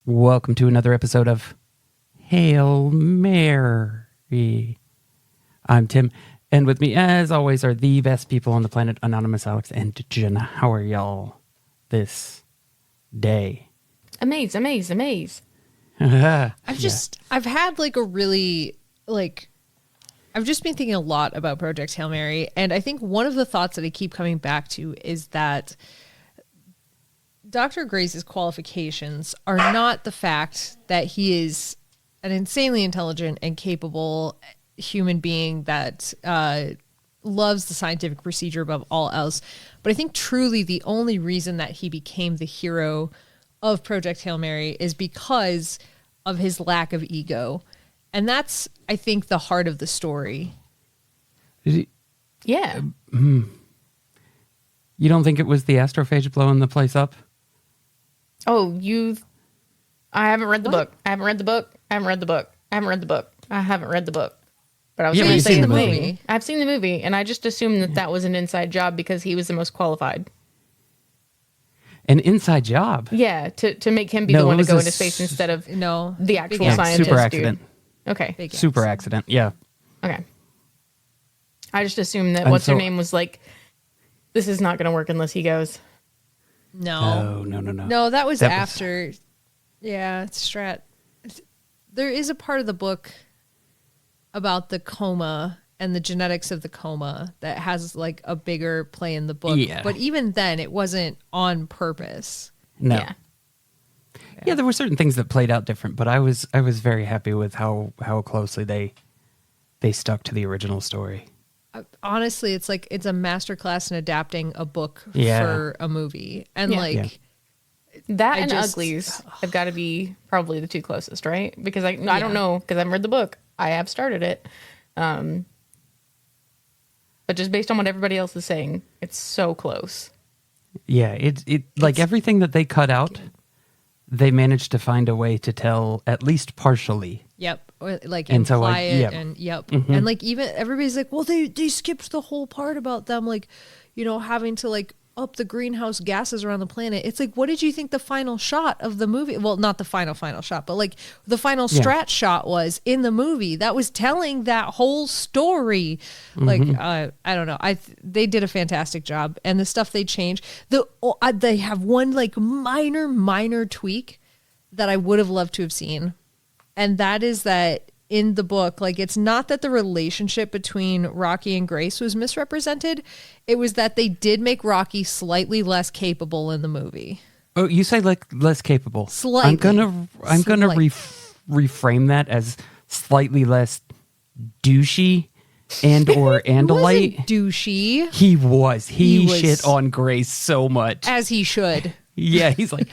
Welcome to another episode of Hail Mary. I'm Tim, and with me, as always, are the best people on the planet, Anonymous Alex and Jenna. How are y'all this day? Amaze. I've I've had like a really, I've just been thinking a lot about Project Hail Mary, and I think one of the thoughts that I keep coming back to is that Dr. Gray's qualifications are not the fact that he is an insanely intelligent and capable human being that loves the scientific procedure above all else. But I think truly the only reason that he became the hero of Project Hail Mary is because of his lack of ego. And that's, I think, the heart of the story. Yeah. You don't think it was the astrophage blowing the place up? Oh, I haven't read the book. I haven't read the book. But I was going to say the movie. I've seen the movie, and I just assumed that was an inside job because he was the most qualified. An inside job? Yeah, to make him be the one to go into space instead of the actual scientist. Super accident. Dude. Okay. Super accident, yeah. Okay. I just assumed that what's-her-name was like, this is not going to work unless he goes. No, that was after. Yeah, Strat. There is a part of the book about the coma and the genetics of the coma that has like a bigger play in the book. Yeah. But even then, it wasn't on purpose. No. Yeah, there were certain things that played out different, but I was very happy with how closely they stuck to the original story. Honestly, it's a masterclass in adapting a book for a movie. And that and Uglies have got to be probably the two closest, right? Because I don't know, because I haven't read the book. I have started it. But just based on what everybody else is saying, it's so close. Yeah, it's everything that they cut out, they managed to find a way to tell at least partially. Yep. Or imply it. And Mm-hmm. And even everybody's like, well, they skipped the whole part about them, having to up the greenhouse gases around the planet. It's like, what did you think the final shot of the movie? Well, not the final shot, but the final strat shot was in the movie that was telling that whole story. Mm-hmm. I don't know. They did a fantastic job, and the stuff they changed. They have one minor tweak that I would have loved to have seen. And that is that in the book, it's not that the relationship between Rocky and Grace was misrepresented. It was that they did make Rocky slightly less capable in the movie. Oh, you say less capable. Slightly. I'm gonna reframe that as slightly less douchey or Andalite. He wasn't douchey. He was. He shit on Grace so much. As he should. Yeah, he's like,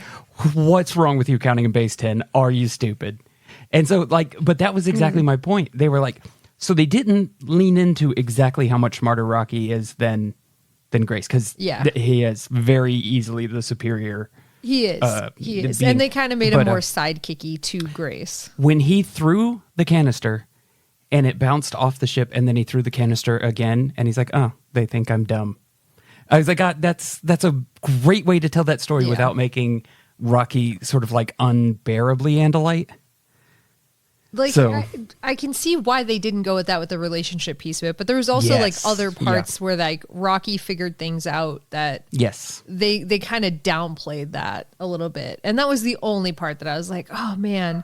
what's wrong with you counting in base 10? Are you stupid? And so, but that was exactly my point. They were so they didn't lean into exactly how much smarter Rocky is than Grace, because he is very easily the superior. He is. Being. And they kind of made him more sidekicky to Grace. When he threw the canister and it bounced off the ship, and then he threw the canister again, and he's like, oh, they think I'm dumb. I was like, God, that's a great way to tell that story without making Rocky sort of unbearably Andalite. I can see why they didn't go with that with the relationship piece of it, but there was also other parts where Rocky figured things out that they kind of downplayed that a little bit, and that was the only part that I was like, oh man.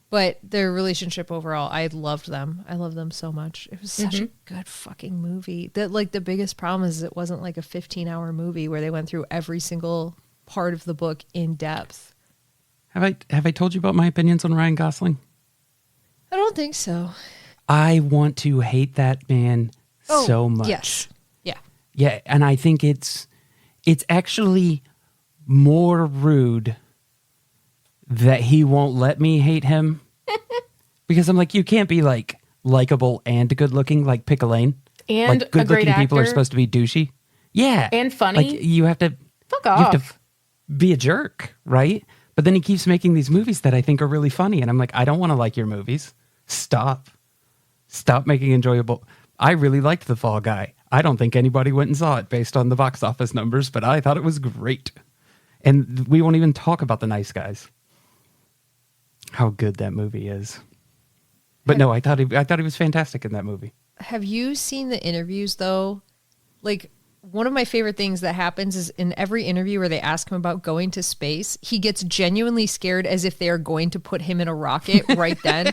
But their relationship overall, I loved them. I love them so much. It was such a good fucking movie. That the biggest problem is it wasn't a 15-hour movie where they went through every single part of the book in depth. Have I told you about my opinions on Ryan Gosling? I don't think so. I want to hate that man so much. Yes. Yeah. Yeah, and I think it's actually more rude that he won't let me hate him. Because I'm like, you can't be like likable and good looking, like pick a lane. And like, good a great looking people actor. are supposed to be douchey. Yeah. And funny. Like you have to Fuck off. You have to be a jerk, right? But then he keeps making these movies that I think are really funny. And I'm like, I don't want to like your movies. Stop making enjoyable. I really liked The Fall Guy. I don't think anybody went and saw it based on the box office numbers, but I thought it was great. And we won't even talk about The Nice Guys. How good that movie is. But no, I thought he was fantastic in that movie. Have you seen the interviews though? Like, one of my favorite things that happens is in every interview where they ask him about going to space, he gets genuinely scared as if they are going to put him in a rocket right then.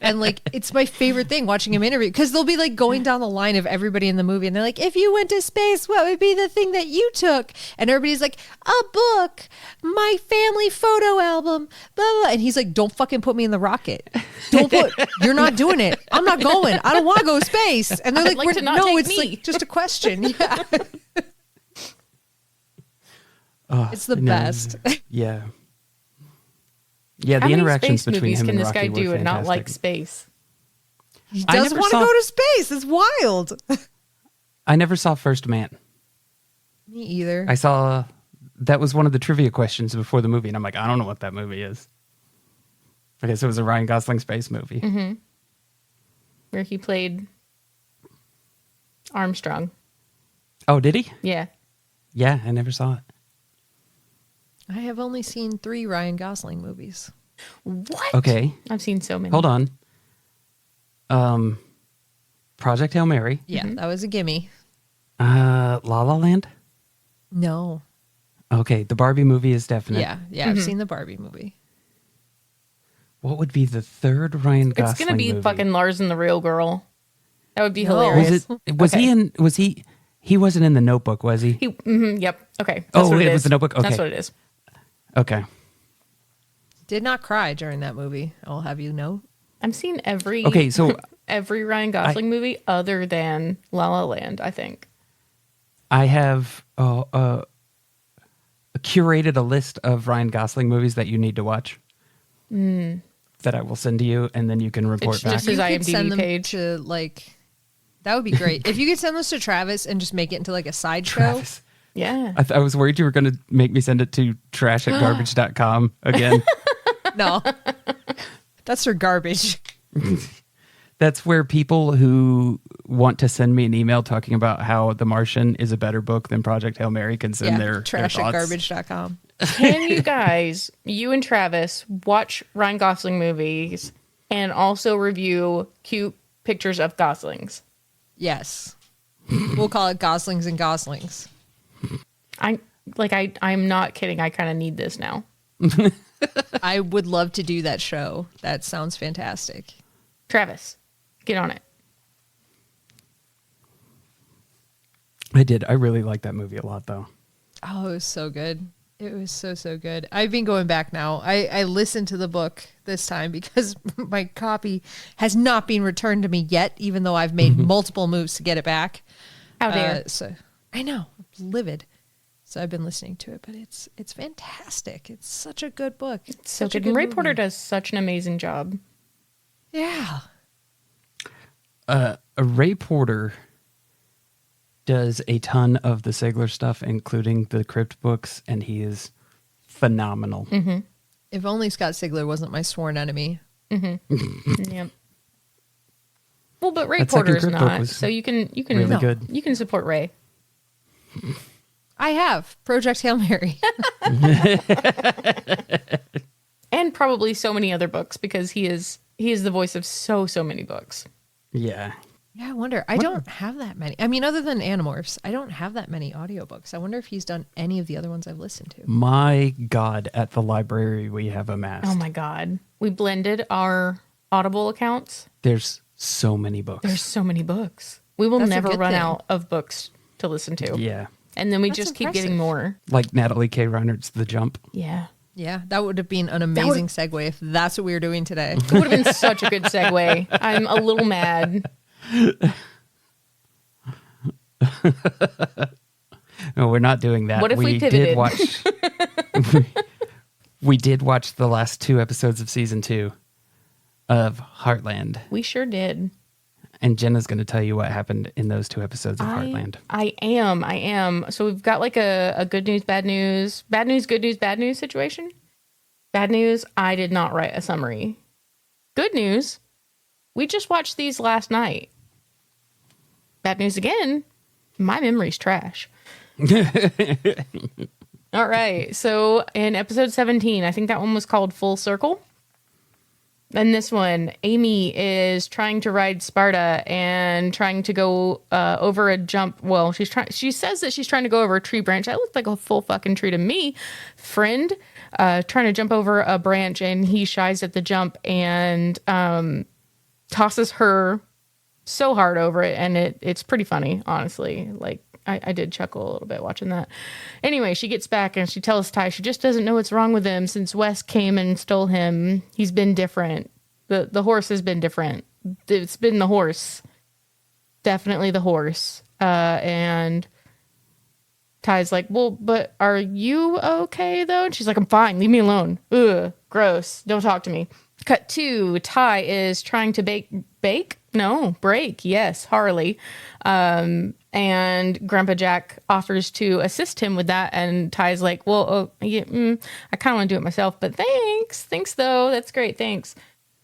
And like, it's my favorite thing watching him interview, because they'll be like going down the line of everybody in the movie and they're like, if you went to space, what would be the thing that you took? And everybody's like, a book, my family photo album, blah, blah. And he's like, don't fucking put me in the rocket. You're not doing it. I'm not going. I don't want to go to space. And they're like, it's like just a question. Yeah. It's the best. Yeah. Yeah, the How many interactions space between movies him can and this Rocky guy were do and not fantastic. like space? He doesn't want to go to space. It's wild. I never saw First Man. Me either. I saw that was one of the trivia questions before the movie, and I'm like, I don't know what that movie is. I guess it was a Ryan Gosling space movie. Mm-hmm. Where he played Armstrong. Oh, did he? Yeah. Yeah, I never saw it. I have only seen 3 Ryan Gosling movies. What? Okay. I've seen so many. Hold on. Project Hail Mary. Yeah, that was a gimme. La La Land. No. Okay, the Barbie movie is definite. Yeah, I've seen the Barbie movie. What would be the third Ryan Gosling It's gonna be movie? fucking Lars and the Real Girl. That would be No. hilarious. Was he in? Was he? He wasn't in The Notebook, was he? Yep. Okay. Oh, what it is. was The Notebook? Okay. That's what it is. Okay. Did not cry during that movie. I'll have you know. I've seen every every Ryan Gosling movie other than La La Land, I think. I have curated a list of Ryan Gosling movies that you need to watch. That I will send to you, and then you can report It's back. just his You could IMDb send them page. to like, that would be great. If you could send those to Travis and just make it into like a sideshow. Travis. Yeah. I was worried you were going to make me send it to trash@garbage.com again. No, that's for garbage. That's where people who want to send me an email talking about how The Martian is a better book than Project Hail Mary can send their trash thoughts. at garbage.com. Can you guys, you and Travis, watch Ryan Gosling movies and also review cute pictures of Goslings? Yes. We'll call it Goslings and Goslings. I'm not kidding. I kind of need this now. I would love to do that show. That sounds fantastic. Travis, get on it. I did. I really like that movie a lot, though. Oh, it was so good. It was so good. I've been going back now. I listened to the book this time because my copy has not been returned to me yet, even though I've made multiple moves to get it back. How dare. So I know, I'm livid. So I've been listening to it, but it's fantastic. It's such a good book. It's So such a good. And Ray movie. Porter does such an amazing job. Yeah. Ray Porter does a ton of the Sigler stuff, including the Crypt books, and he is phenomenal. Mm-hmm. If only Scott Sigler wasn't my sworn enemy. Mm-hmm. Yep. Well, but Ray That second Porter's Crypt book not, was so you can really good. You can support Ray. I have Project Hail Mary. And probably so many other books because he is the voice of so many books. Yeah. Yeah, I wonder. I don't have that many. I mean, other than Animorphs, I don't have that many audiobooks. I wonder if he's done any of the other ones I've listened to. My God, at the library we have amassed. Oh my God. We blended our Audible accounts. There's so many books. There's so many books. We will That's a never good run thing. out of books to listen to. Yeah. And then we That's just keep impressive. getting more. Like Natalie K. Reinert's The Jump. Yeah. Yeah, that would have been an amazing segue if that's what we were doing today. It would have been such a good segue. I'm a little mad. No, we're not doing that. What if we pivoted? Did watch, we did watch the last 2 episodes of season 2 of Heartland. We sure did. And Jenna's going to tell you what happened in those 2 episodes of Heartland. I am. So we've got like a good news, bad news, good news, bad news situation. Bad news, I did not write a summary. Good news, we just watched these last night. Bad news again, my memory's trash. All right. So in episode 17, I think that one was called Full Circle. And this one, Amy is trying to ride Sparta and trying to go over a jump. Well, she says that she's trying to go over a tree branch. That looked like a full fucking tree to me. Friend, trying to jump over a branch, and he shies at the jump and tosses her so hard over it. And it's pretty funny, honestly. Like, I did chuckle a little bit watching that. Anyway, she gets back and she tells Ty she just doesn't know what's wrong with him since Wes came and stole him. He's been different. The horse has been different. It's been the horse. Definitely the horse. And Ty's like, well, but are you okay though? And she's like, I'm fine. Leave me alone. Ugh, gross. Don't talk to me. Cut 2. Ty is trying to break. Yes, Harley. And Grandpa Jack offers to assist him with that. And Ty's like, well, I kind of want to do it myself, but thanks though. That's great. Thanks.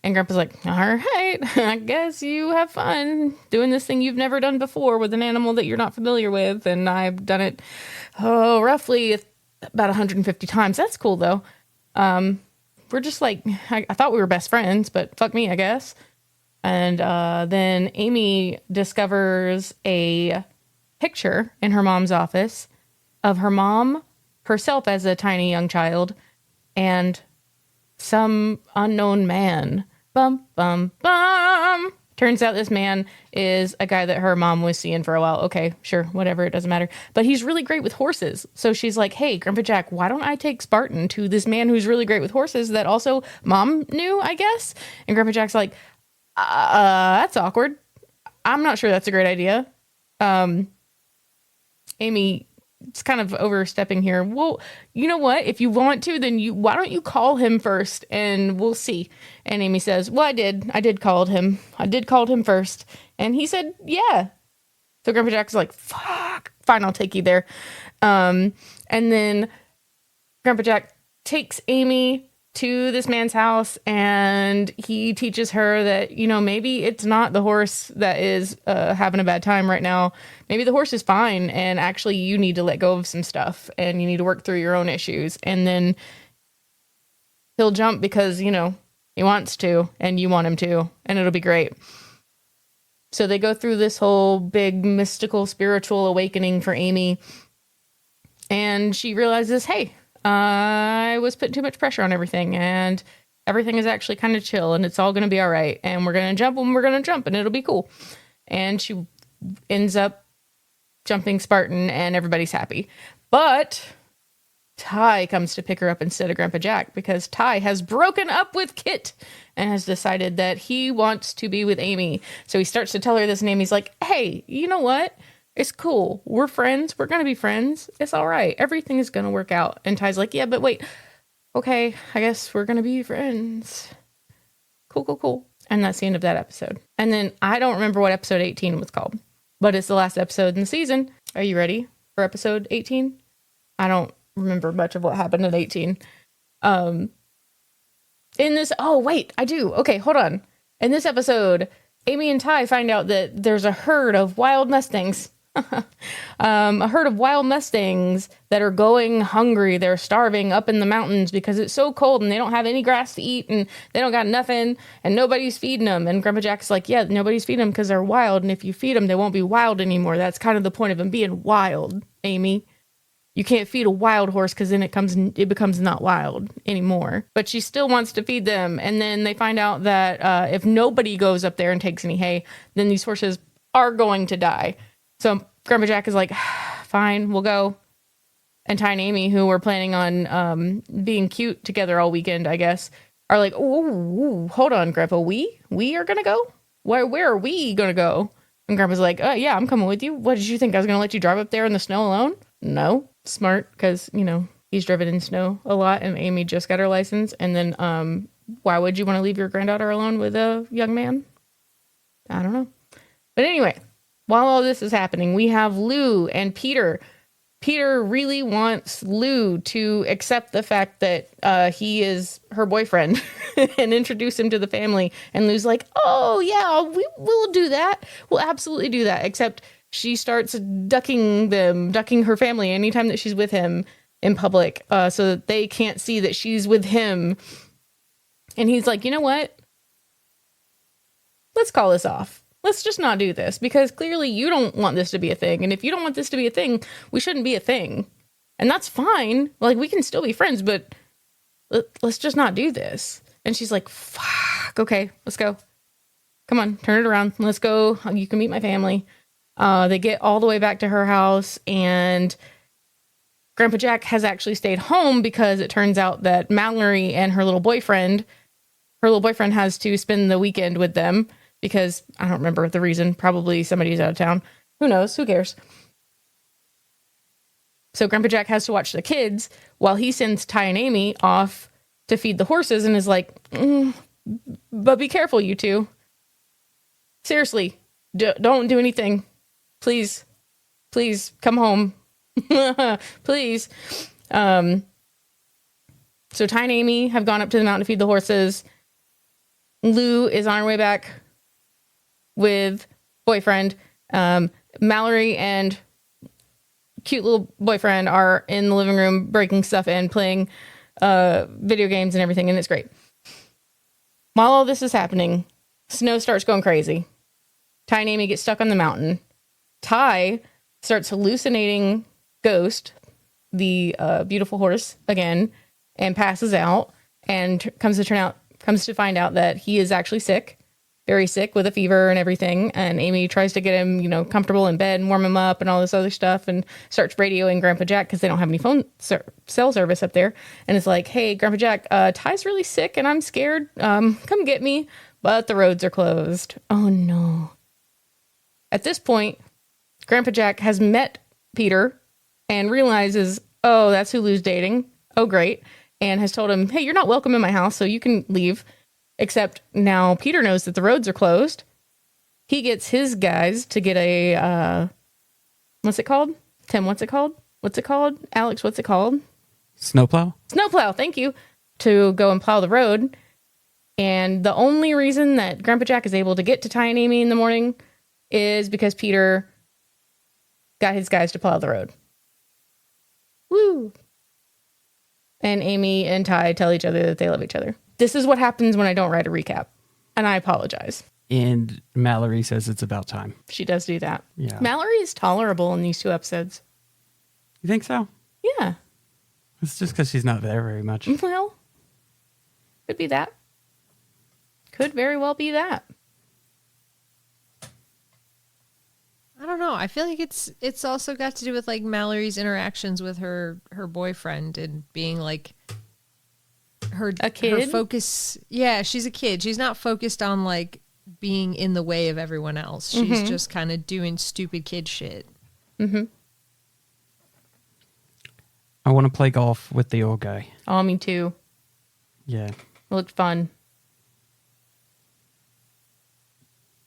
And Grandpa's like, all right, I guess you have fun doing this thing you've never done before with an animal that you're not familiar with. And I've done it, roughly about 150 times. That's cool though. We're just like, I thought we were best friends, but fuck me, I guess. And then Amy discovers a picture in her mom's office of her mom herself as a tiny young child and some unknown man. Bum, bum, bum. Turns out this man is a guy that her mom was seeing for a while. Okay, sure, whatever, it doesn't matter. But he's really great with horses. So she's like, hey, Grandpa Jack, why don't I take Spartan to this man who's really great with horses that also mom knew, I guess? And Grandpa Jack's like, that's awkward. I'm not sure that's a great idea. Amy, it's kind of overstepping here. Well, you know what? If you want to, then why don't you call him first and we'll see. And Amy says, well, I did call him. I did call him first. And he said, yeah. So Grandpa Jack's like, fuck, fine, I'll take you there. And then Grandpa Jack takes Amy to this man's house and he teaches her that, maybe it's not the horse that is having a bad time right now. Maybe the horse is fine and actually you need to let go of some stuff and you need to work through your own issues. And then he'll jump because, he wants to and you want him to, and it'll be great. So they go through this whole big mystical spiritual awakening for Amy and she realizes, hey, I was putting too much pressure on everything and everything is actually kind of chill and it's all going to be all right. And we're going to jump when we're going to jump and it'll be cool. And she ends up jumping Spartan and everybody's happy. But Ty comes to pick her up instead of Grandpa Jack because Ty has broken up with Kit and has decided that he wants to be with Amy. So he starts to tell her this and Amy's like, hey, you know what? It's cool. We're friends. We're going to be friends. It's all right. Everything is going to work out. And Ty's like, yeah, but wait. Okay, I guess we're going to be friends. Cool. And that's the end of that episode. And then I don't remember what episode 18 was called, but it's the last episode in the season. Are you ready for episode 18? I don't remember much of what happened in 18. I do. Okay, hold on. In this episode, Amy and Ty find out that there's a herd of wild Mustangs. A herd of wild Mustangs that are going hungry. They're starving up in the mountains because it's so cold and they don't have any grass to eat and they don't got nothing and nobody's feeding them. And Grandpa Jack's like, yeah, nobody's feeding them because they're wild. And if you feed them, they won't be wild anymore. That's kind of the point of them being wild, Amy. You can't feed a wild horse because then it becomes not wild anymore. But she still wants to feed them. And then they find out that if nobody goes up there and takes any hay, then these horses are going to die. So Grandpa Jack is like, fine, we'll go. And Ty and Amy, who were planning on being cute together all weekend, I guess, are like, ooh, hold on, Grandpa, we are going to go? Where are we going to go? And Grandpa's like, oh, yeah, I'm coming with you. What did you think? I was going to let you drive up there in the snow alone? No. Smart, because, he's driven in snow a lot, and Amy just got her license. And then why would you want to leave your granddaughter alone with a young man? I don't know. But anyway, while all this is happening, we have Lou and Peter. Peter really wants Lou to accept the fact that he is her boyfriend and introduce him to the family. And Lou's like, oh, yeah, we'll do that. We'll absolutely do that. Except she starts ducking her family anytime that she's with him in public so that they can't see that she's with him. And he's like, you know what? Let's call this off. Let's just not do this, because clearly you don't want this to be a thing. And if you don't want this to be a thing, we shouldn't be a thing. And that's fine. Like, we can still be friends, but let's just not do this. And she's like, fuck, okay, let's go. Come on, turn it around. Let's go. You can meet my family. They get all the way back to her house, and Grandpa Jack has actually stayed home because it turns out that Mallory and her little boyfriend has to spend the weekend with them. Because I don't remember the reason. Probably somebody's out of town. Who knows? Who cares? So Grandpa Jack has to watch the kids while he sends Ty and Amy off to feed the horses and is like, but be careful, you two. Seriously, don't do anything. Please, come home. Please. So Ty and Amy have gone up to the mountain to feed the horses. Lou is on her way back with boyfriend. Mallory and cute little boyfriend are in the living room breaking stuff and playing video games and everything, and it's great. While all this is happening, snow starts going crazy. Ty and Amy get stuck on the mountain. Ty starts hallucinating Ghost, the beautiful horse, again, and passes out, and comes to find out that he is actually sick. Very sick with a fever and everything. And Amy tries to get him, comfortable in bed and warm him up and all this other stuff, and starts radioing Grandpa Jack because they don't have any cell service up there. And it's like, hey, Grandpa Jack, Ty's really sick and I'm scared. Come get me. But the roads are closed. Oh, no. At this point, Grandpa Jack has met Peter and realizes, oh, that's who Lou's dating. Oh, great. And has told him, hey, you're not welcome in my house, so you can leave. Except now Peter knows that the roads are closed. He gets his guys to get a, what's it called? Tim, what's it called? What's it called? Alex, what's it called? Snowplow? Snowplow, thank you. To go and plow the road. And the only reason that Grandpa Jack is able to get to Ty and Amy in the morning is because Peter got his guys to plow the road. Woo! And Amy and Ty tell each other that they love each other. This is what happens when I don't write a recap. And I apologize. And Mallory says it's about time. She does do that. Yeah. Mallory is tolerable in these 2 episodes. You think so? Yeah. It's just because she's not there very much. Well, could be that. Could very well be that. I don't know. I feel like it's also got to do with like Mallory's interactions with her boyfriend and being like her focus. Yeah, she's a kid. She's not focused on like being in the way of everyone else. She's just kind of doing stupid kid shit. Mm-hmm. I want to play golf with the old guy. Oh, me too. Yeah. It looked fun.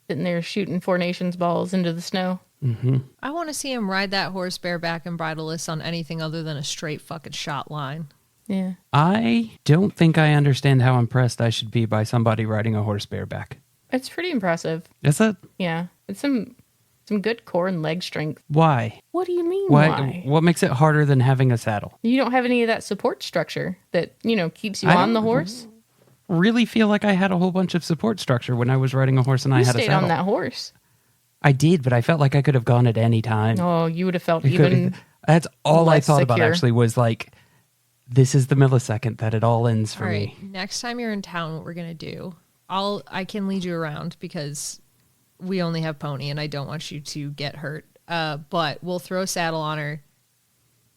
Sitting there shooting 4 Nations balls into the snow. Mm-hmm. I want to see him ride that horse bareback and bridleless on anything other than a straight fucking shot line. Yeah. I don't think I understand how impressed I should be by somebody riding a horse bareback. It's pretty impressive. Is it? Yeah. It's some good core and leg strength. Why? What do you mean why? What makes it harder than having a saddle? You don't have any of that support structure that, keeps you on the horse. Really feel like I had a whole bunch of support structure when I was riding a horse and I had a saddle. You stayed on that horse. I did, but I felt like I could have gone at any time. Oh, you would have felt even That's all I thought secure. about actually was like, this is the millisecond that it all ends for me. Next time you're in town, what we're going to do, I can lead you around because we only have Pony and I don't want you to get hurt. But we'll throw a saddle on her,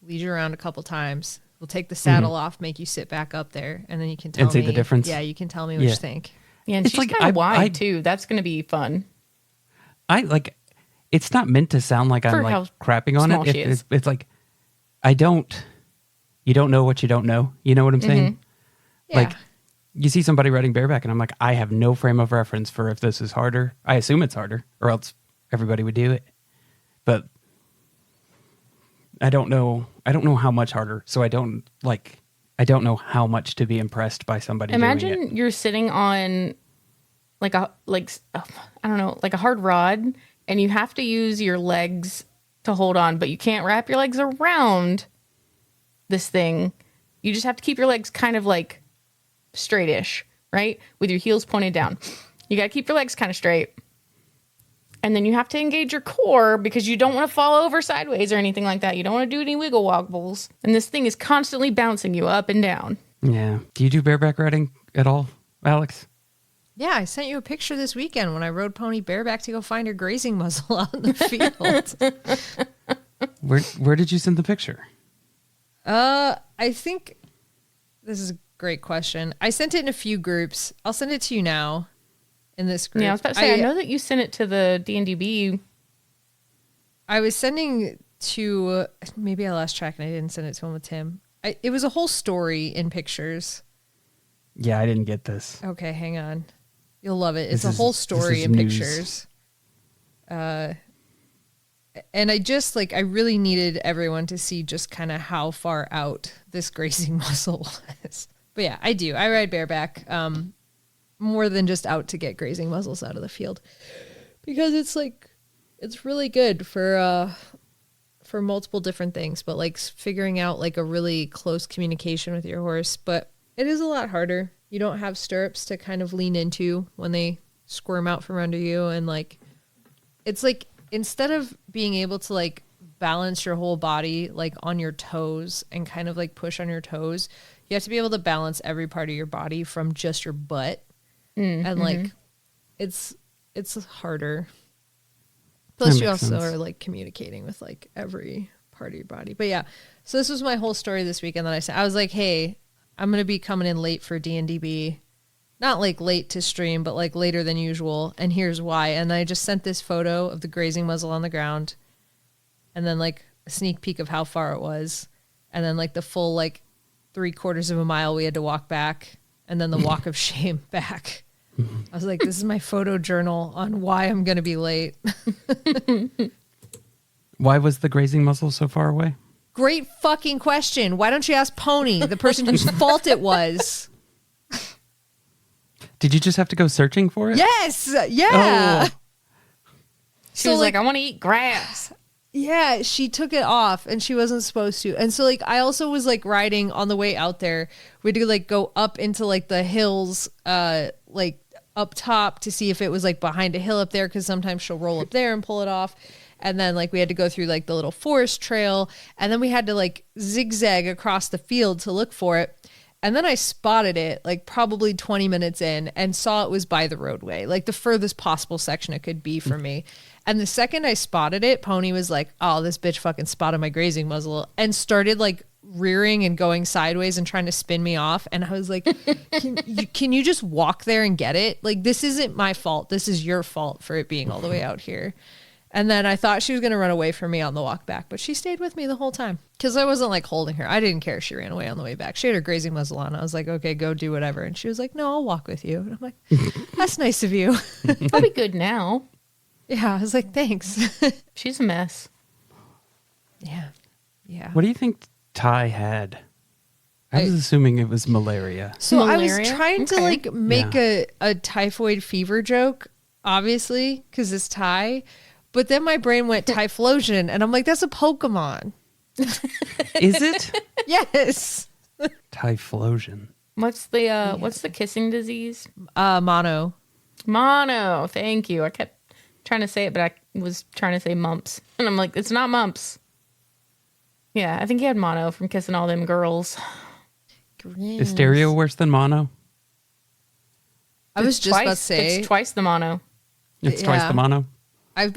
lead you around a couple times. We'll take the saddle off, make you sit back up there, and then you can tell me. And see the difference? Yeah, you can tell me what you think. Yeah, and she's kind of wide, too. That's going to be fun. it's not meant to sound like I'm like crapping on it. It's like, you don't know what you don't know. You know what I'm saying? Yeah. Like, you see somebody riding bareback and I'm like, I have no frame of reference for if this is harder. I assume it's harder or else everybody would do it. But I don't know how much harder. So I don't know how much to be impressed by somebody doing it. Imagine you're sitting on like a hard rod and you have to use your legs to hold on, but you can't wrap your legs around this thing. You just have to keep your legs kind of like straightish, right? With your heels pointed down. You got to keep your legs kind of straight. And then you have to engage your core because you don't want to fall over sideways or anything like that. You don't want to do any wiggle wobbles. And this thing is constantly bouncing you up and down. Yeah. Do you do bareback riding at all, Alex? Yeah, I sent you a picture this weekend when I rode pony bareback to go find her grazing muzzle out in the field. Where did you send the picture? I think this is a great question. I sent it in a few groups. I'll send it to you now in this group. Yeah, I was about to say, I know that you sent it to the D&DB. I was sending to, maybe I lost track and I didn't send it to him with Tim. It was a whole story in pictures. Yeah, I didn't get this. Okay, hang on. You'll love it. It's a whole story in pictures. And I really needed everyone to see just kind of how far out this grazing muzzle was. But yeah, I do. I ride bareback more than just out to get grazing muzzles out of the field. Because it's really good for multiple different things, but like figuring out like a really close communication with your horse. But it is a lot harder. You don't have stirrups to kind of lean into when they squirm out from under you. And like, it's like, instead of being able to like balance your whole body, like on your toes and kind of like push on your toes, you have to be able to balance every part of your body from just your butt. And like, it's harder. Plus you also are like communicating with like every part of your body. But yeah, so this was my whole story this weekend that I said. I was like, hey, I'm going to be coming in late for D&DB. Not like late to stream, but like later than usual. And here's why. And I just sent this photo of the grazing muzzle on the ground. And then like a sneak peek of how far it was. And then like the full like 3/4 of a mile we had to walk back. And then the walk of shame back. I was like, this is my photo journal on why I'm going to be late. Why was the grazing muzzle so far away? Great fucking question. Why don't you ask Pony, the person whose fault it was? Did you just have to go searching for it? Yes. Yeah. Oh. She was like, I want to eat grass. Yeah, she took it off and she wasn't supposed to. And so like I also was like riding on the way out there. We had to like go up into like the hills, like up top to see if it was like behind a hill up there, because sometimes she'll roll up there and pull it off. And then like we had to go through like the little forest trail, and then we had to like zigzag across the field to look for it. And then I spotted it like probably 20 minutes in and saw it was by the roadway, like the furthest possible section it could be for me. And the second I spotted it, Pony was like, oh, this bitch fucking spotted my grazing muzzle, and started like rearing and going sideways and trying to spin me off. And I was like, can you just walk there and get it? Like, this isn't my fault. This is your fault for it being all the way out here. And then I thought she was going to run away from me on the walk back, but she stayed with me the whole time because I wasn't like holding her. I didn't care if she ran away on the way back. She had her grazing muzzle on. I was like, okay, go do whatever. And she was like, no, I'll walk with you. And I'm like, that's nice of you. I'll be good now. Yeah, I was like, thanks. She's a mess. Yeah. Yeah. What do you think Ty had? I was assuming it was malaria. So malaria? I was trying to like make a typhoid fever joke, obviously, because it's Ty. But then my brain went Typhlosion, and I'm like, that's a Pokemon. Is it? Yes. Typhlosion. What's the kissing disease? Mono. Mono. Thank you. I kept trying to say it, but I was trying to say mumps. And I'm like, it's not mumps. Yeah, I think he had mono from kissing all them girls. Gross. Is stereo worse than mono? I was just about to say. It's twice the mono. It's twice the mono? I've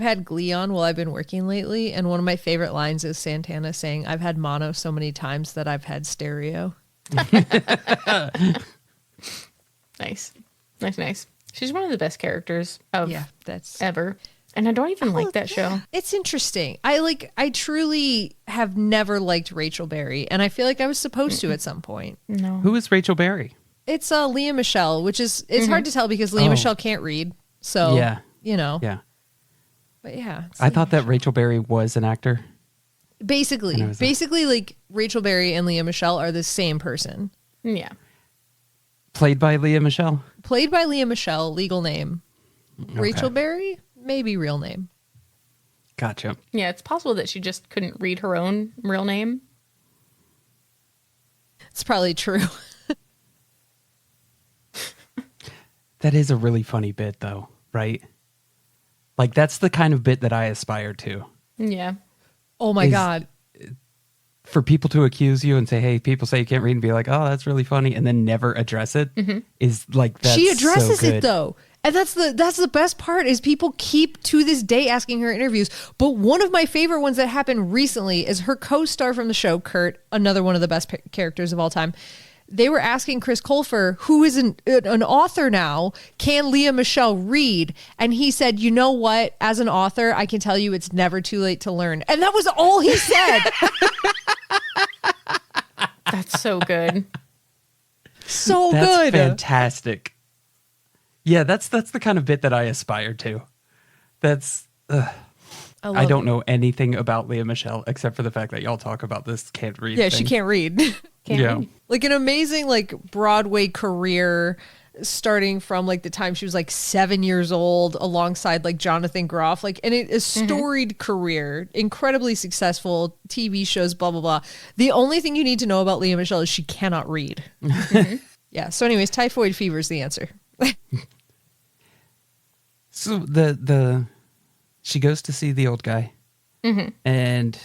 had Glee on while I've been working lately, and one of my favorite lines is Santana saying, I've had mono so many times that I've had stereo. Nice. She's one of the best characters of that's ever. And I don't even like that show. It's interesting. I truly have never liked Rachel Berry, and I feel like I was supposed to at some point. No. Who is Rachel Berry? It's Leah Michelle, which is it's hard to tell because Leah Michelle can't read. So yeah. Yeah. But yeah. I thought that Rachel Berry was an actor. Basically, like Rachel Berry and Leah Michelle are the same person. Yeah. Played by Leah Michelle? Played by Leah Michelle, legal name. Okay. Rachel Berry, maybe real name. Gotcha. Yeah, it's possible that she just couldn't read her own real name. It's probably true. That is a really funny bit, though, right? Like, that's the kind of bit that I aspire to. Yeah. Oh, my God. For people to accuse you and say, hey, people say you can't read, and be like, oh, that's really funny, and then never address it, is like, that's she addresses so good. it, though. And that's the best part is people keep to this day asking her interviews. But one of my favorite ones that happened recently is her co-star from the show, Kurt, another one of the best characters of all time. They were asking Chris Colfer, who is an author now, can Leah Michelle read? And he said, you know what? As an author, I can tell you it's never too late to learn. And that was all he said. That's so good. So that's good. Fantastic. Yeah, that's the kind of bit that I aspire to. That's... I don't know anything about Leah Michelle except for the fact that y'all talk about this can't read thing. She can't read. Can't read. Like an amazing Broadway career starting from the time she was 7 years old alongside Jonathan Groff, and a storied career, incredibly successful TV shows, blah, blah, blah. The only thing you need to know about Leah Michelle is she cannot read. Yeah. So anyways, typhoid fever is the answer. So she goes to see the old guy, and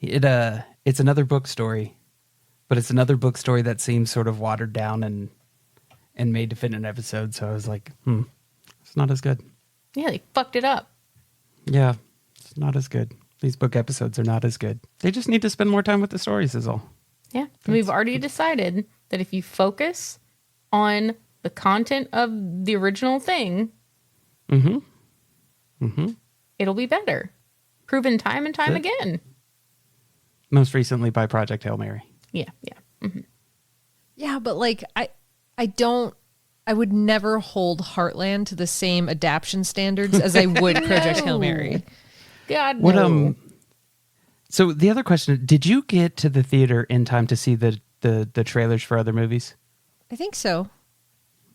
it's another book story, but it's another book story that seems sort of watered down and made to fit in an episode. So I was like, it's not as good. Yeah, they fucked it up. Yeah, it's not as good. These book episodes are not as good. They just need to spend more time with the stories is all. Yeah, we've already decided that if you focus on the content of the original thing, it'll be better. Proven time and time again. Most recently by Project Hail Mary. Yeah. Yeah, but I would never hold Heartland to the same adaptation standards as I would Project Hail Mary. God, no. So the other question, did you get to the theater in time to see the trailers for other movies? I think so.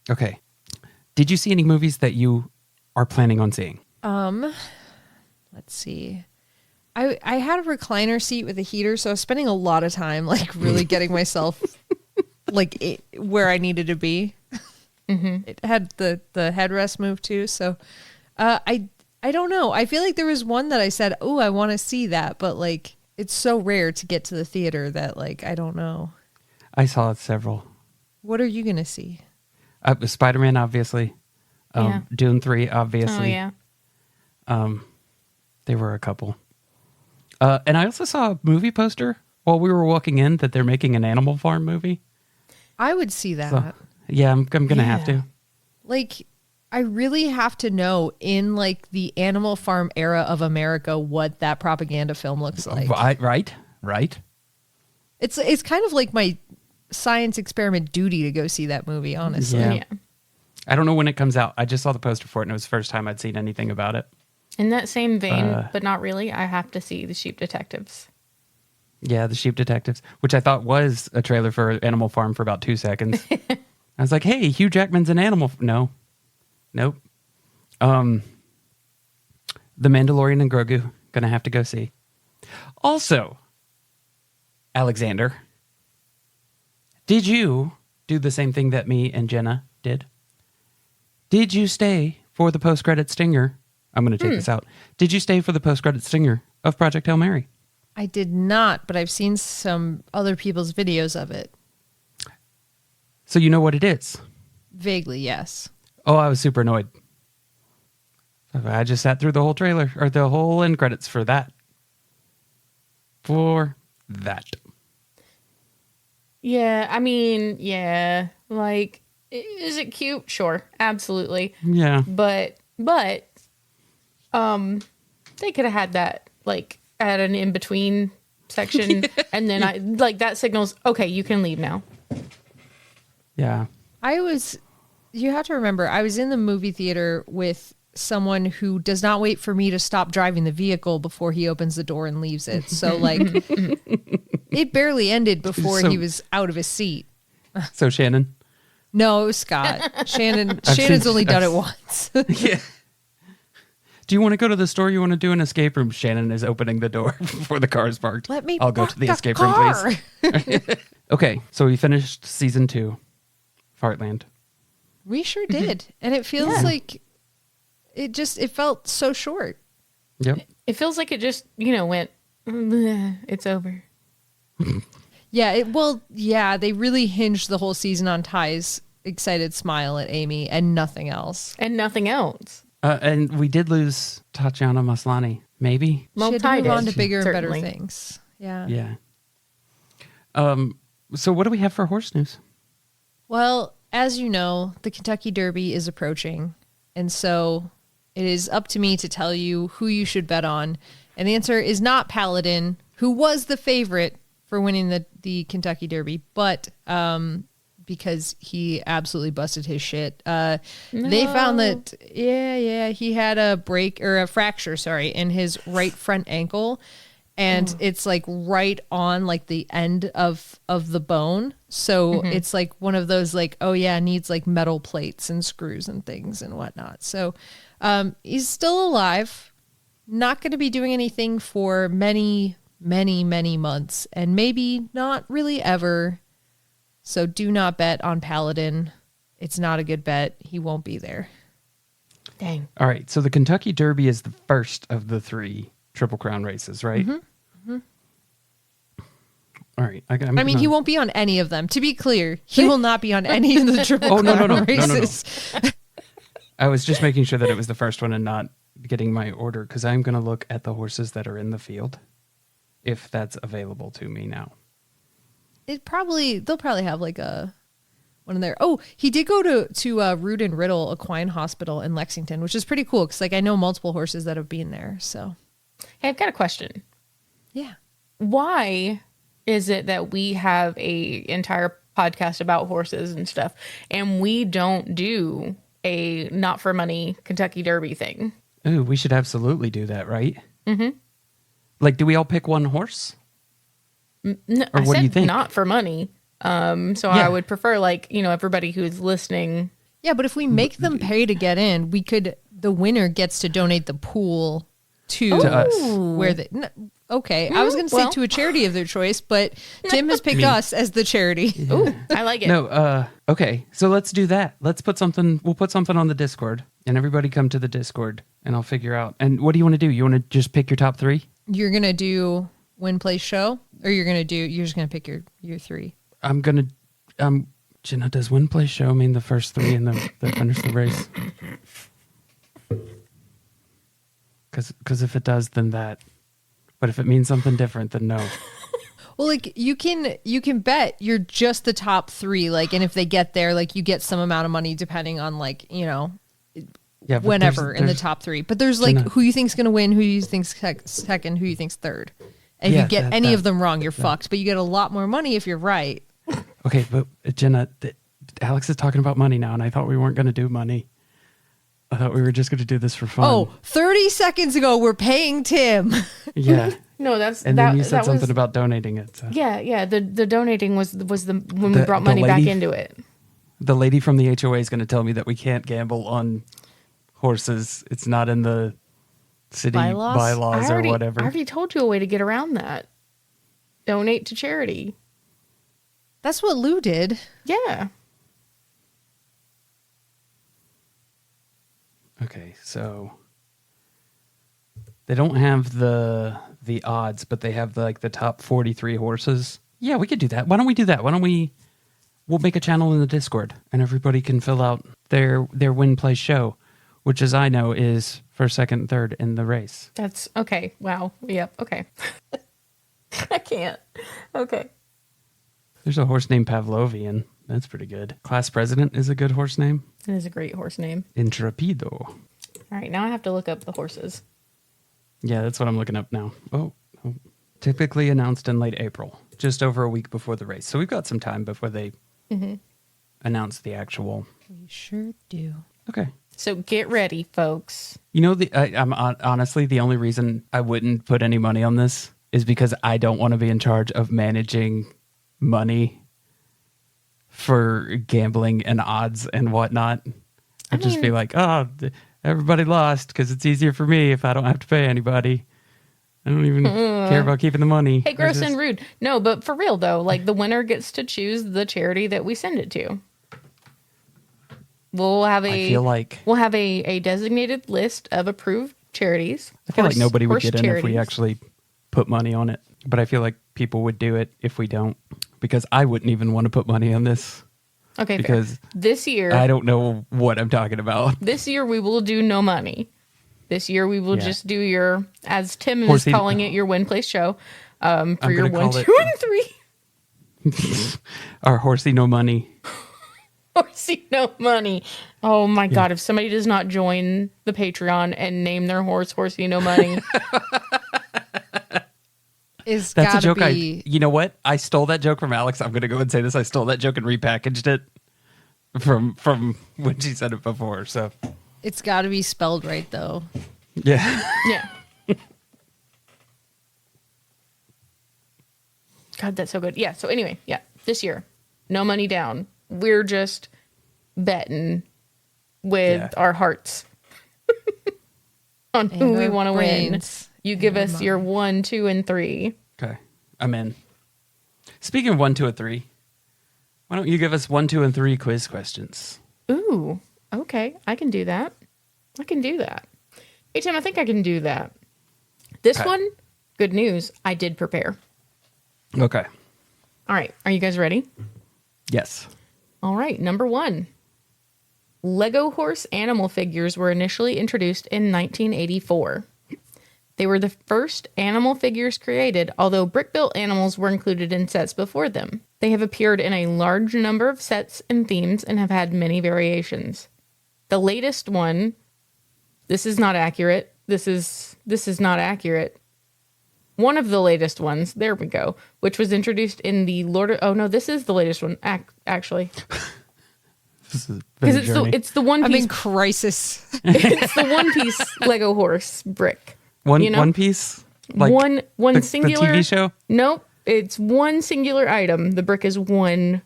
Okay. Did you see any movies that you are planning on seeing? Let's see. I had a recliner seat with a heater, so I was spending a lot of time really getting myself where I needed to be. It had the headrest moved too, so I don't know. I feel like there was one that I said, "Oh, I want to see that," but it's so rare to get to the theater that I don't know. I saw several. What are you gonna see? Spider-Man, obviously. Yeah. Dune 3, obviously. Oh yeah. There were a couple. And I also saw a movie poster while we were walking in that they're making an Animal Farm movie. I would see that. So, yeah, I'm going to have to. I really have to know in the Animal Farm era of America what that propaganda film looks like. Right. It's kind of my science experiment duty to go see that movie, honestly. Yeah. I don't know when it comes out. I just saw the poster for it, and it was the first time I'd seen anything about it. In that same vein, but not really, I have to see The Sheep Detectives. Yeah, The Sheep Detectives, which I thought was a trailer for Animal Farm for about 2 seconds. I was like, hey, Hugh Jackman's an animal. No. Nope. The Mandalorian and Grogu, gonna have to go see. Also, Alexander, did you do the same thing that me and Jenna did? Did you stay for the post-credit stinger? I'm going to take this out. Did you stay for the post-credit stinger of Project Hail Mary? I did not, but I've seen some other people's videos of it. So you know what it is? Vaguely, yes. Oh, I was super annoyed. I just sat through the whole trailer, or the whole end credits for that. Yeah, I mean, yeah. Is it cute? Sure, absolutely. Yeah. But They could have had that like at an in between section, and then I like that signals. Okay, you can leave now. Yeah. You have to remember, I was in the movie theater with someone who does not wait for me to stop driving the vehicle before he opens the door and leaves it. So like it barely ended before he was out of his seat. So Shannon? No, it was Scott. Shannon's only done it once. Yeah. Do you want to go to the store? You want to do an escape room? Shannon is opening the door before the car is parked. I'll go to the escape room, please. Okay, so we finished season 2, Heartland. We sure did. And it feels like it felt so short. Yep. It feels like it just, went, it's over. Yeah, they really hinged the whole season on Ty's excited smile at Amy and nothing else. And we did lose Tatiana Maslany, maybe. Well, she had to move on to bigger and better things. Yeah. Yeah. So what do we have for horse news? Well, as you know, the Kentucky Derby is approaching. And so it is up to me to tell you who you should bet on. And the answer is not Paladin, who was the favorite for winning the Kentucky Derby, but because he absolutely busted his shit. They found that, he had a fracture, in his right front ankle. And it's like right on like the end of the bone. So it's like one of those like, needs like metal plates and screws and things and whatnot. So he's still alive, not going to be doing anything for many, many, many months, and maybe not really ever. So do not bet on Paladin. It's not a good bet. He won't be there. Dang. All right. So the Kentucky Derby is the first of the 3 Triple Crown races, right? Mm-hmm. All right. I mean, he won't be on any of them. To be clear, he will not be on any of the Triple Crown races. No. I was just making sure that it was the first one and not getting my order, because I'm going to look at the horses that are in the field, if that's available to me now. They'll probably have like one in there. Oh, he did go to Root and Riddle Equine Hospital in Lexington, which is pretty cool because like I know multiple horses that have been there. So, hey, I've got a question. Yeah, why is it that we have a entire podcast about horses and stuff, and we don't do a not for money Kentucky Derby thing? Ooh, we should absolutely do that, right? Mm-hmm. Like, do we all pick one horse? No, or what do you think? Not for money. I would prefer everybody who's listening. Yeah, but if we make them pay to get in, the winner gets to donate the pool to us. I was going to say to a charity of their choice, but Tim has picked us as the charity. Yeah. Ooh, I like it. No, okay. So let's do that. We'll put something on the Discord, and everybody come to the Discord, and I'll figure out. And what do you want to do? You want to just pick your top 3? You're going to do win, place, show? Or you're just going to pick your 3? I'm going to, Jenna, does win, place, show mean the first 3 and the finish the race? Because if it does, then that. But if it means something different, then no. Well, like you can bet you're just the top 3, like, and if they get there, like you get some amount of money depending on whenever in the top 3. But there's like who you think's going to win, who you think's second, who you think's third. And if you get any of them wrong, you're fucked. But you get a lot more money if you're right. Okay, but Jenna, Alex is talking about money now, and I thought we weren't going to do money. I thought we were just going to do this for fun. Oh, 30 seconds ago, we're paying Tim. Yeah. No, that's... And then you said something about donating it. So. Yeah. The donating was when we brought money back into it. The lady from the HOA is going to tell me that we can't gamble on horses. It's not in the city bylaws or whatever. I already told you a way to get around that. Donate to charity. That's what Lou did. Yeah. Okay, so they don't have the odds, but they have the top 43 horses. Yeah, we could do that. Why don't we do that? We'll make a channel in the Discord, and everybody can fill out their win, play, show, which, as I know, is first, second, and third in the race. That's okay. Wow. Yep. Okay. I can't. Okay. There's a horse named Pavlovian. That's pretty good. Class President is a good horse name. It is a great horse name. Intrepido. All right, now I have to look up the horses. Yeah, that's what I'm looking up now. Oh. Typically announced in late April, just over a week before the race. So we've got some time before they announce the actual. We sure do. Okay. So get ready, folks. You know, I'm honestly, the only reason I wouldn't put any money on this is because I don't want to be in charge of managing money for gambling and odds and whatnot. I'd just be like, oh, everybody lost because it's easier for me if I don't have to pay anybody. I don't even care about keeping the money. Hey, gross and rude. No, but for real though, like the winner gets to choose the charity that we send it to. We'll have a designated list of approved charities. I feel like nobody would get in if we actually put money on it. But I feel like people would do it if we don't. Because I wouldn't even want to put money on this. Okay, because fair. This year I don't know what I'm talking about. This year we will do no money. This year we will just do your, as Tim is calling it, your win place show for your 1, 2, and 3. Our horsey no money. Horsey no money. Oh my God! If somebody does not join the Patreon and name their horse Horsey no money, that's a joke. You know what? I stole that joke from Alex. I'm going to go and say this. I stole that joke and repackaged it from when she said it before. So. It's got to be spelled right, though. Yeah. Yeah. God, that's so good. Yeah. So anyway, this year, no money down. We're just betting with our hearts on who we want to win. You give us your 1, 2, and 3. Okay. I'm in. Speaking of 1, 2, and 3, why don't you give us 1, 2, and 3 quiz questions? Ooh. Okay, I can do that. Hey, Tim, I think I can do that. This one, good news, I did prepare. Okay. All right, are you guys ready? Yes. All right, number 1. Lego horse animal figures were initially introduced in 1984. They were the first animal figures created, although brick-built animals were included in sets before them. They have appeared in a large number of sets and themes and have had many variations. The latest one, this is not accurate. This is not accurate. One of the latest ones, there we go, which was introduced in the this is the latest one, actually. Because it's the one piece. I'm in crisis. It's the One Piece Lego horse brick. One piece? Like one singular. The TV show? Nope. It's one singular item. The brick is one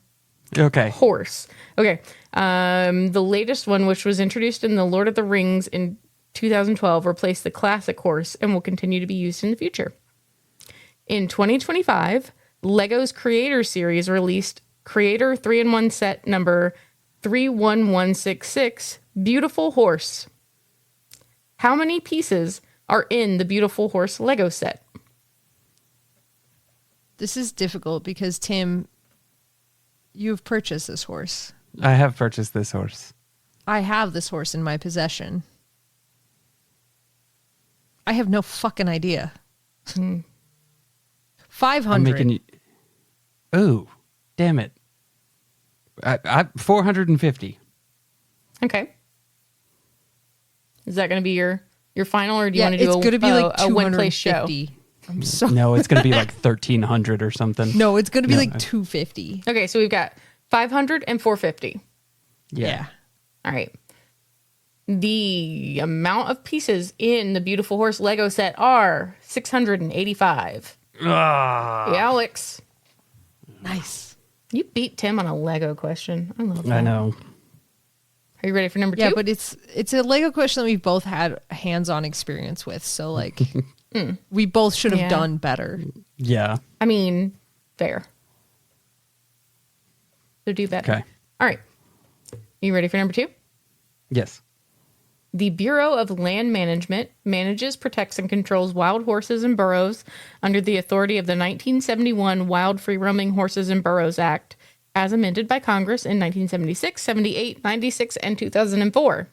horse. Okay. The latest one, which was introduced in the Lord of the Rings in 2012, replaced the classic horse and will continue to be used in the future. In 2025, Lego's Creator Series released Creator 3-in-1 set number 31166, Beautiful Horse. How many pieces are in the Beautiful Horse Lego set? This is difficult because, Tim, you've purchased this horse. I have purchased this horse. I have this horse in my possession. I have no fucking idea. 500. Oh, damn it. 450. Okay. Is that going to be your final, or do you want to do it's going to be like a win place show? I'm sorry. No, it's going to be like 1,300 or something. No, it's going to be like 250. Okay, so we've got 500 and 450. Yeah. All right. The amount of pieces in the Beautiful Horse Lego set are 685. Alex. Nice. You beat Tim on a Lego question. I love that. I know. Are you ready for number 2? Yeah, but it's a Lego question that we've both had hands-on experience with. So, like, we both should have done better. Yeah. I mean, fair. So do better. Okay. All right. You ready for number 2? Yes. The Bureau of Land Management manages, protects, and controls wild horses and burros under the authority of the 1971 Wild Free-Roaming Horses and Burros Act, as amended by Congress in 1976, 78, 96, and 2004.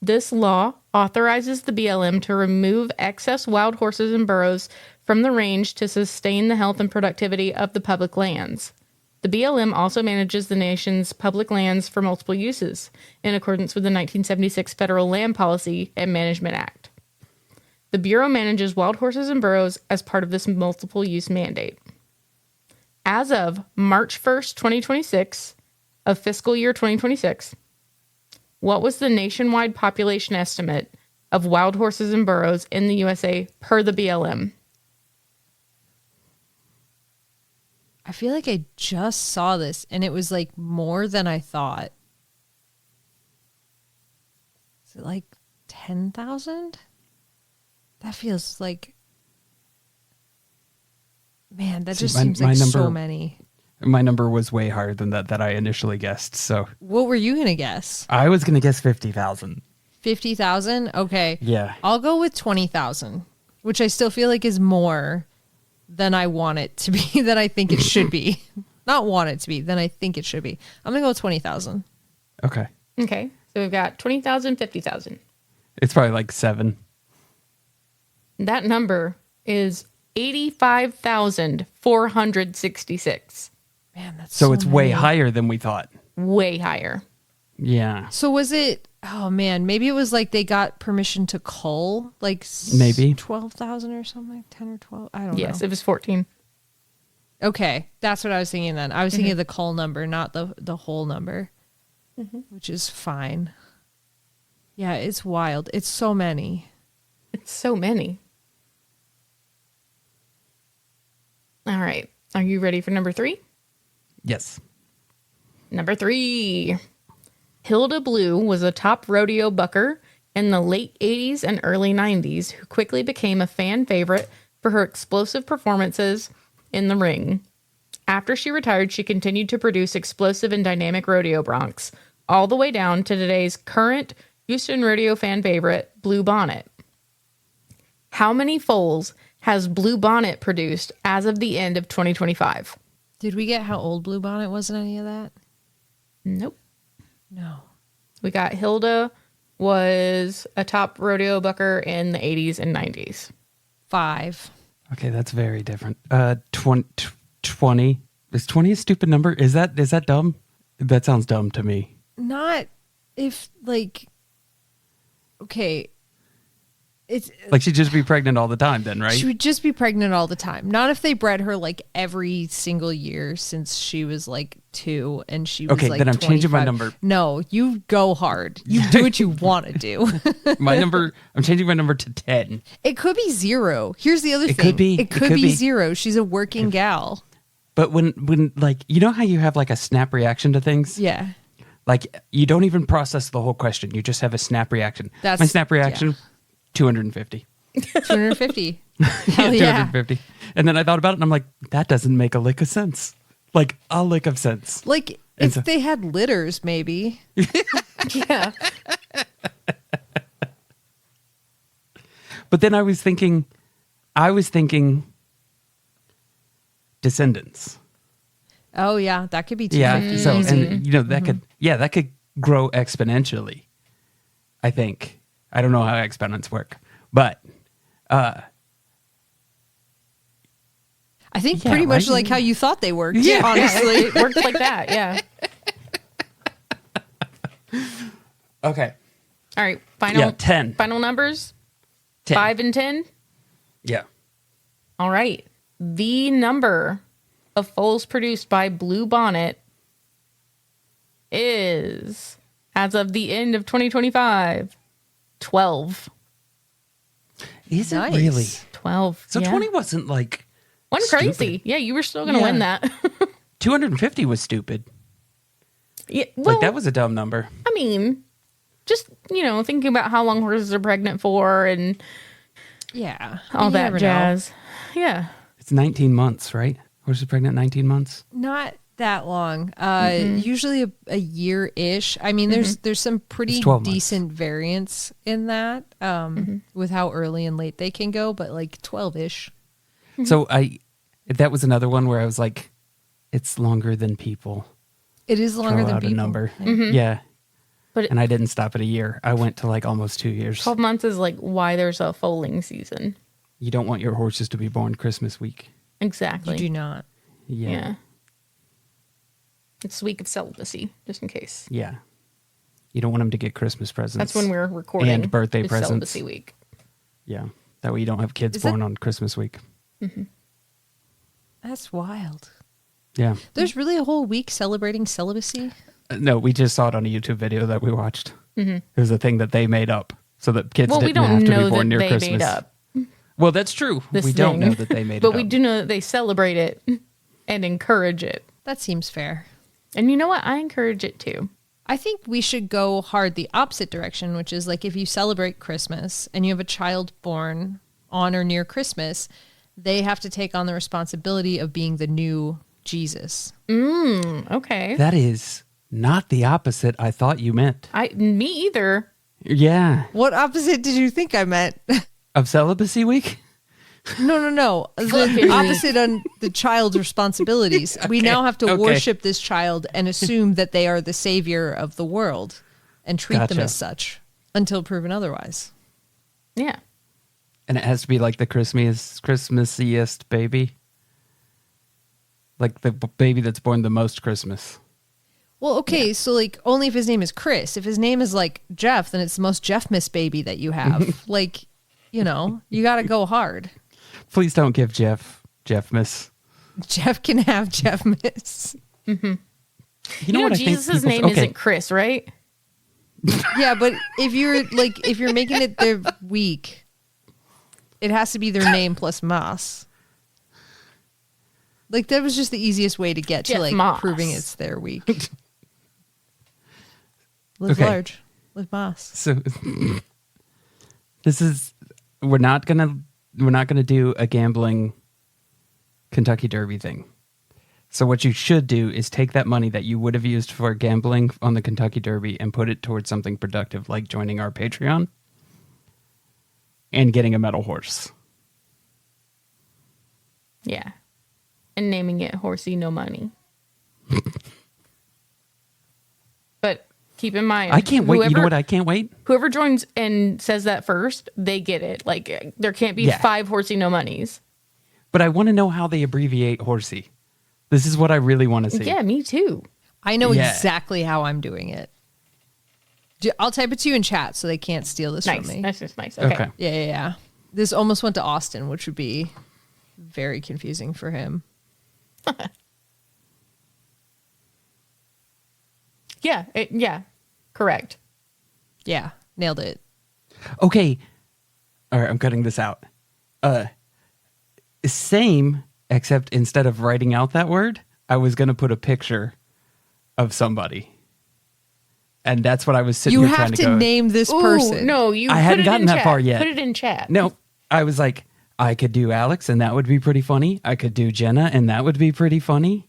This law authorizes the BLM to remove excess wild horses and burros from the range to sustain the health and productivity of the public lands. The BLM also manages the nation's public lands for multiple uses in accordance with the 1976 Federal Land Policy and Management Act. The Bureau manages wild horses and burros as part of this multiple use mandate. As of March 1st, 2026, of fiscal year 2026, what was the nationwide population estimate of wild horses and burros in the USA per the BLM? I feel like I just saw this and it was like more than I thought. Is it like 10,000? That feels like, man, that just seems like so many. My number was way higher than that I initially guessed. So what were you going to guess? I was going to guess 50,000. 50,000? Okay. Yeah. I'll go with 20,000, which I still feel like is more than I want it to be, than I think it should be. Not want it to be, than I think it should be. I'm going to go with 20,000. Okay. Okay. So we've got 20,000, 50,000. It's probably like 7. That number is 85,466. Man, that's so it's many. way higher than we thought. Way higher. Yeah. So was it, oh man, maybe it was like they got permission to cull like maybe 12,000 or something, like 10 or 12. I don't know. Yes, it was 14. Okay. That's what I was thinking then. I was thinking of the cull number, not the whole number, which is fine. Yeah, it's wild. It's so many. It's so many. All right. Are you ready for number 3? Yes. Number 3. Hilda Blue was a top rodeo bucker in the late 80s and early 90s who quickly became a fan favorite for her explosive performances in the ring. After she retired, she continued to produce explosive and dynamic rodeo broncs, all the way down to today's current Houston rodeo fan favorite, Blue Bonnet. How many foals has Blue Bonnet produced as of the end of 2025? Did we get how old Blue Bonnet was in any of that? Nope. No. We got Hilda was a top rodeo bucker in the 80s and 90s. 5. Okay, that's very different. 20. Is 20 a stupid number? Is that dumb? That sounds dumb to me. Not if like, okay. It's like she'd just be pregnant all the time then, right? She would just be pregnant all the time. Not if they bred her like every single year since she was like 2 and she was okay, like then I'm 25. changing my number. No, you go hard. You do what you want to do. I'm changing my number to 10. It could be 0. Here's the other thing. It could be 0. She's a working gal. But when like, you know how you have like a snap reaction to things? Yeah. Like you don't even process the whole question. You just have a snap reaction. My snap reaction. Yeah. 250. 250. Hell yeah. 250. And then I thought about it and I'm like, that doesn't make a lick of sense. Like a lick of sense. Like if they had litters, maybe. Yeah. But then I was thinking descendants. Oh yeah, that could be 250. Yeah. So and that could grow exponentially. I think. I don't know how exponents work, but I think pretty much like how you thought they worked. Yeah, honestly, it worked like that. Yeah. Okay. All right. Final 10. Final numbers. 10. 5 and 10. Yeah. All right. The number of foals produced by Blue Bonnet is, as of the end of 2025, 12. Is it really? 12. So 20 wasn't like crazy. stupid. Yeah, you were still going to win that. 250 was stupid. Yeah, well, like that was a dumb number. I mean, just, thinking about how long horses are pregnant for and all that jazz. Know. Yeah. It's 19 months, right? Horses pregnant 19 months? Not that long. Usually a year-ish. I mean, there's some pretty decent variance in that with how early and late they can go, but like 12-ish. So that was another one where I was like, it's longer than people. It is longer than people. A number. Yeah. And I didn't stop at a year. I went to like almost 2 years. 12 months is like why there's a foaling season. You don't want your horses to be born Christmas week. Exactly. You do not. Yeah. It's the week of celibacy, just in case. Yeah. You don't want them to get Christmas presents. That's when we're recording. And birthday presents. Celibacy week. Yeah. That way you don't have kids born on Christmas week. Mm-hmm. That's wild. Yeah. There's really a whole week celebrating celibacy? No, we just saw it on a YouTube video that we watched. Mm-hmm. It was a thing that they made up so that kids didn't have to be born near Christmas. Made up. Well, that's true. We don't know that they made it up. But we do know that they celebrate it and encourage it. That seems fair. And you know what? I encourage it too. I think we should go hard the opposite direction, which is like if you celebrate Christmas and you have a child born on or near Christmas, they have to take on the responsibility of being the new Jesus. Okay. That is not the opposite I thought you meant. Me either. Yeah. What opposite did you think I meant? Of celibacy week? No. The opposite on the child's responsibilities. We now have to worship this child and assume that they are the savior of the world and treat them as such until proven otherwise. Yeah. And it has to be like the Christmassiest baby. Like the baby that's born the most Christmas. Well, okay, so like only if his name is Chris. If his name is like Jeff, then it's the most Jeff-miss baby that you have. Like, you got to go hard. Please don't give Jeff-miss. Jeff can have Jeff-miss. Mm-hmm. You know Jesus' name isn't Chris, right? Yeah, but if you're making it their week, it has to be their name plus Moss. Like that was just the easiest way to get Jeff to like Moss. Proving it's their week. Live large, live Moss. So we're not gonna do a gambling Kentucky Derby thing. So what you should do is take that money that you would have used for gambling on the Kentucky Derby and put it towards something productive, like joining our Patreon and getting a metal horse. Yeah. And naming it Horsey No Money. But keep in mind, I can't wait. You know what? I can't wait. Whoever joins and says that first, they get it. Like there can't be 5 Horsey No Monies. But I want to know how they abbreviate Horsey. This is what I really want to see. Yeah, me too. I know exactly how I'm doing it. I'll type it to you in chat so they can't steal this from me. Nice. Okay. Yeah. This almost went to Austin, which would be very confusing for him. Yeah, correct. Yeah, nailed it. Okay. All right, I'm cutting this out. Same, except instead of writing out that word, I was going to put a picture of somebody. And that's what I was sitting here trying to go. You have to name this person. No, I hadn't gotten that far yet. Put it in chat. No, I was like, I could do Alex, and that would be pretty funny. I could do Jenna, and that would be pretty funny.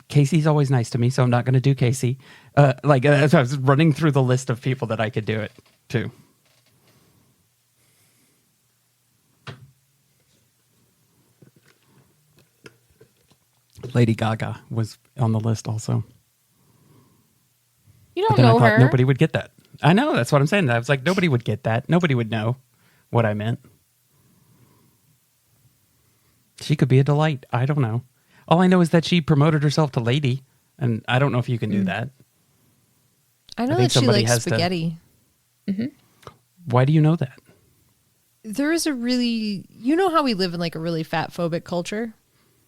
Casey's always nice to me, so I'm not going to do Casey. I was running through the list of people that I could do it to. Lady Gaga was on the list also. You don't know her. Nobody would get that. I know, that's what I'm saying. I was like, nobody would get that. Nobody would know what I meant. She could be a delight. I don't know. All I know is that she promoted herself to lady, and I don't know if you can do that. I know that she likes spaghetti. Mm-hmm. Why do you know that? There is you know how we live in like a really fat phobic culture?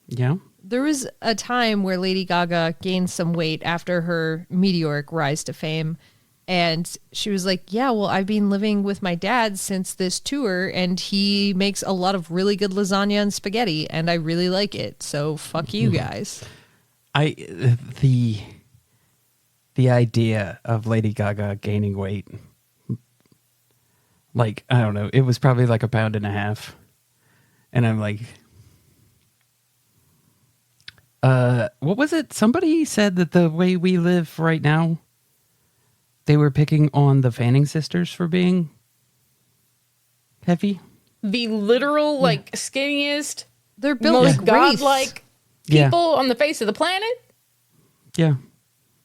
Yeah. There was a time where Lady Gaga gained some weight after her meteoric rise to fame. And she was like, yeah, well, I've been living with my dad since this tour, and he makes a lot of really good lasagna and spaghetti, and I really like it. So fuck you guys. The idea of Lady Gaga gaining weight, like, I don't know, it was probably like 1.5 pounds. And I'm like, what was it? Somebody said that the way we live right now, they were picking on the Fanning sisters for being heavy. The literal, skinniest, they're built most godlike people on the face of the planet. Yeah.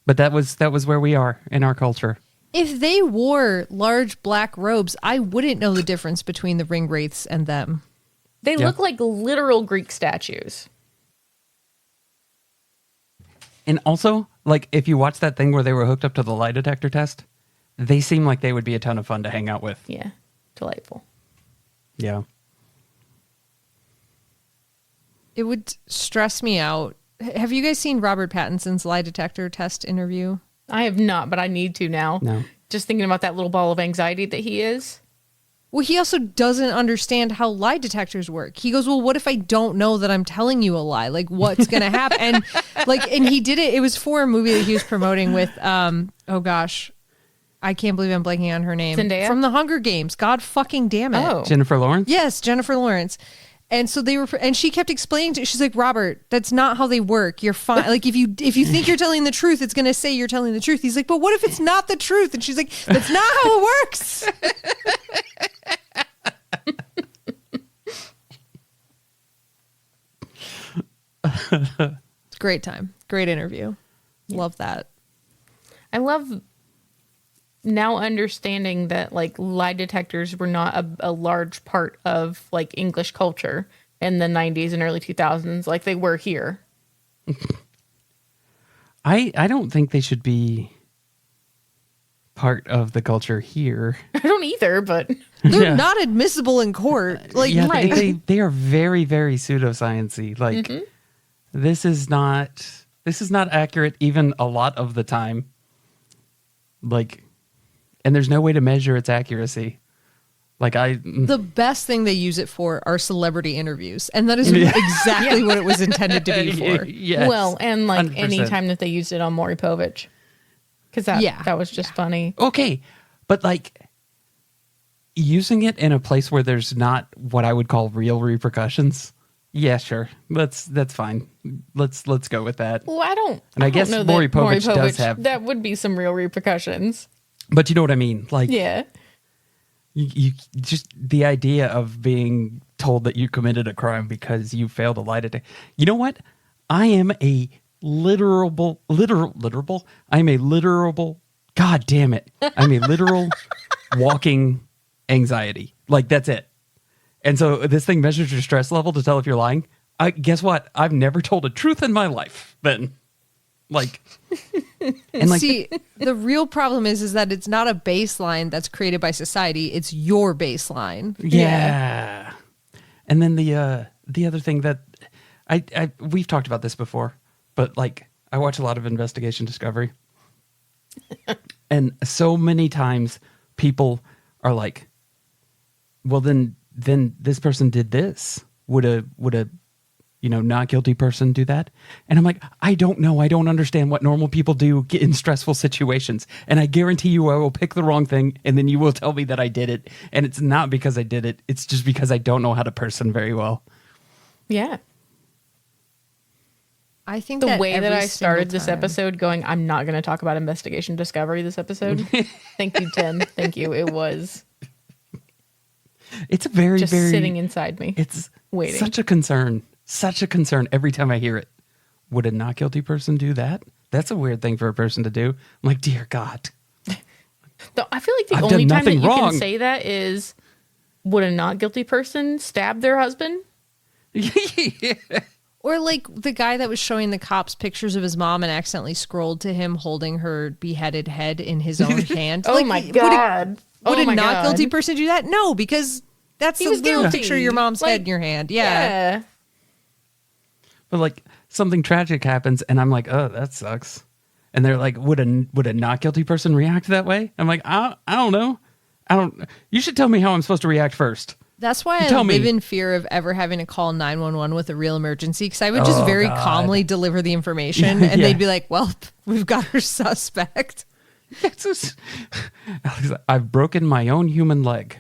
But that was where we are in our culture. If they wore large black robes, I wouldn't know the difference between the ring wraiths and them. They look like literal Greek statues. And also, like, if you watch that thing where they were hooked up to the lie detector test, they seem like they would be a ton of fun to hang out with. Yeah. Delightful. Yeah. It would stress me out. Have you guys seen Robert Pattinson's lie detector test interview? I have not, but I need to now. No. Just thinking about that little ball of anxiety that he is. Well, he also doesn't understand how lie detectors work. He goes, well, what if I don't know that I'm telling you a lie? Like, what's going to happen? And he did it. It was for a movie that he was promoting with, oh gosh, I can't believe I'm blanking on her name. Zendaya? From the Hunger Games. God fucking damn it. Oh. Jennifer Lawrence? Yes, Jennifer Lawrence. And so and she kept explaining to, she's like, Robert, that's not how they work. You're fine. Like, if you think you're telling the truth, it's going to say you're telling the truth. He's like, but what if it's not the truth? And she's like, that's not how it works. It's a great time. Great interview. Yeah. Love that. I love now understanding that like lie detectors were not a large part of like English culture in the 90s and early 2000s like they were here. I don't think they should be part of the culture here. I don't either, but they're not admissible in court. Like, yeah, right. they are very, very pseudoscience-y. Like, this is not accurate even a lot of the time. Like, and there's no way to measure its accuracy. Like, the best thing they use it for are celebrity interviews, and that is exactly what it was intended to be for. Yes, well, and like 100%. any time that they used it on Maury Povich, because that was just funny. Okay, but like using it in a place where there's not what I would call real repercussions. Yeah, sure. That's fine. Let's go with that. Well, I don't guess know Maury that Maury Povich does have that would be some real repercussions. But you know what I mean? Like, yeah. You just the idea of being told that you committed a crime because you failed a lie detector. You know what? I am a literal. I'm a literal. God damn it! I'm a literal walking anxiety. Like, that's it. And so this thing measures your stress level to tell if you're lying. Guess what? I've never told a truth in my life. Then, like. And like, see, the real problem is that it's not a baseline that's created by society. It's your baseline. Yeah. And then the other thing that we've talked about this before, but like I watch a lot of Investigation Discovery, and so many times people are like, "Well, then this person did this. Would a not guilty person do that?" And I'm like, I don't know. I don't understand what normal people do in stressful situations. And I guarantee you I will pick the wrong thing, and then you will tell me that I did it. And it's not because I did it. It's just because I don't know how to person very well. Yeah. I think the way that I started this episode going, I'm not going to talk about Investigation Discovery this episode. Thank you, Tim. Thank you. It was. It's a very, just very sitting inside me. It's waiting. Such a concern every time I hear it. Would a not guilty person do that? That's a weird thing for a person to do. I'm like, dear God. I feel like the only time that you can say that is, would a not guilty person stab their husband? Yeah. Or like the guy that was showing the cops pictures of his mom and accidentally scrolled to him holding her beheaded head in his own hand. Oh, like, my God. Would a not guilty person do that? No, because that's the little picture of your mom's head in your hand. Yeah. But like something tragic happens and I'm like, oh, that sucks. And they're like, would a not guilty person react that way? I'm like, I don't know. You should tell me how I'm supposed to react first. That's why I live in fear of ever having to call 911 with a real emergency, because I would just calmly deliver the information and they'd be like, well, we've got our suspect. I've broken my own human leg.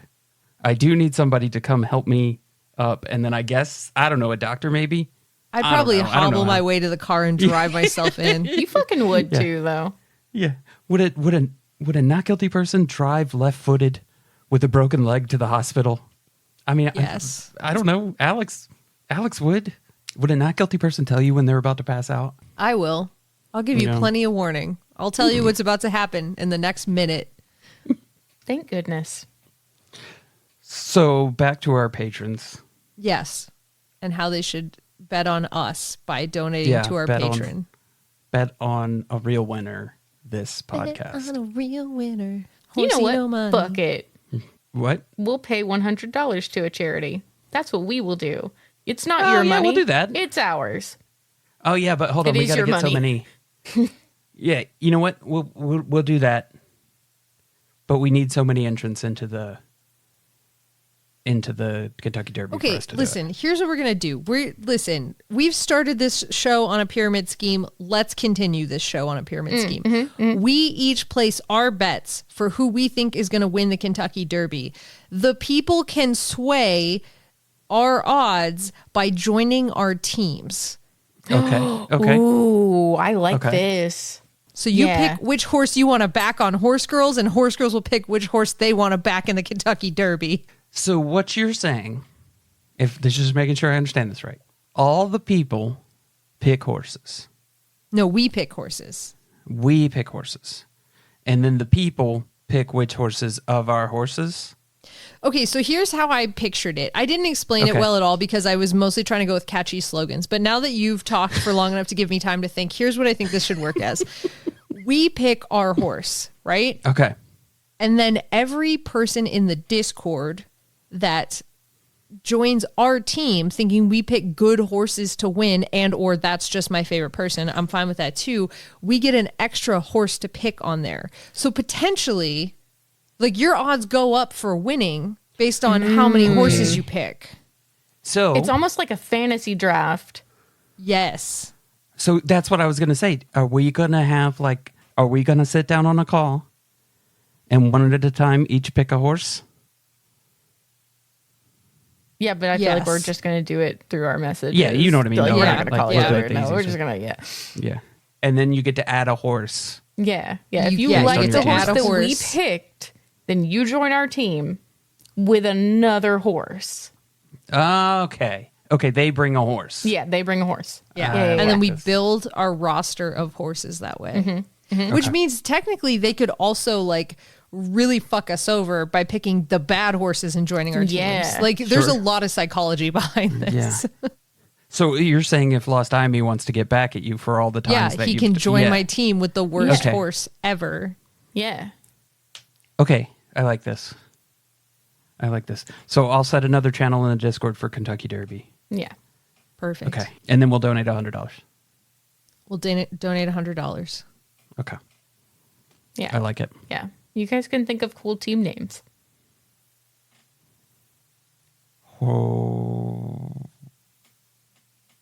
I do need somebody to come help me up. And then I guess, I don't know, a doctor maybe? I'd probably hobble my way to the car and drive myself in. You fucking would too, though. Yeah. Would a not guilty person drive left-footed with a broken leg to the hospital? I mean, yes. I don't know. Alex would. Would a not guilty person tell you when they're about to pass out? I will. I'll give you plenty of warning. I'll tell you what's about to happen in the next minute. Thank goodness. So back to our patrons. Yes. And how they should bet on us by donating to our patron. bet on a real winner this podcast. Bet on a real winner. You know Horsey, what? no money. Fuck it. What? We'll pay $100 to a charity. That's what we will do. It's not Oh, your yeah, money. we'll do that. It's ours. Oh yeah, but hold on, It we is gotta your get so money. many. Yeah, you know what? We'll do that. But we need so many entrants into the Kentucky Derby. Okay, for us to listen, do it. here's what we're going to do. We've started this show on a pyramid scheme. Let's continue this show on a pyramid scheme. We each place our bets for who we think is going to win the Kentucky Derby. The people can sway our odds by joining our teams. Okay. Ooh, I like Okay. this. So you pick which horse you want to back on Horse Girls, and Horse Girls will pick which horse they want to back in the Kentucky Derby. So what you're saying, if this is just making sure I understand this right, all the people pick horses. No, we pick horses. We pick horses. And then the people pick which horses of our horses. Okay, so here's how I pictured it. I didn't explain it Okay. well at all because I was mostly trying to go with catchy slogans. But now that you've talked for long enough to give me time to think, here's what I think this should work as. We pick our horse, right? Okay. And then every person in the Discord that joins our team thinking we pick good horses to win and or that's just my favorite person, I'm fine with that too. We get an extra horse to pick on there. So potentially, like your odds go up for winning based on how many horses you pick. So It's almost like a fantasy draft. Yes. So that's what I was going to say. Are we going to sit down on a call and one at a time each pick a horse? Yeah, but I feel like Yes. we're just going to do it through our message. Yeah, you know what I mean. Like, No, we're right. not going to Like, call we'll each do other. it the No, easy we're way. just going to, Yeah. And then you get to add a horse. Yeah. If you Yeah, like you the get to horse add a that we horse. picked, then you join our team with another horse. Okay. Okay, they bring a horse. Yeah, they bring a horse. Yeah. Yeah. And then we Yes. build our roster of horses that way. Which means technically they could also like really fuck us over by picking the bad horses and joining our teams. Yeah. Like there's Sure. a lot of psychology behind this. Yeah. So you're saying if Lost Amy wants to get back at you for all the times Yeah, that he you've- can join Yeah. my team with the worst Okay. horse ever. Yeah. Okay, I like this. So I'll set another channel in the Discord for Kentucky Derby. Yeah. Perfect. Okay. And then we'll donate $100. We'll donate $100. Okay. Yeah. I like it. Yeah. You guys can think of cool team names. Oh,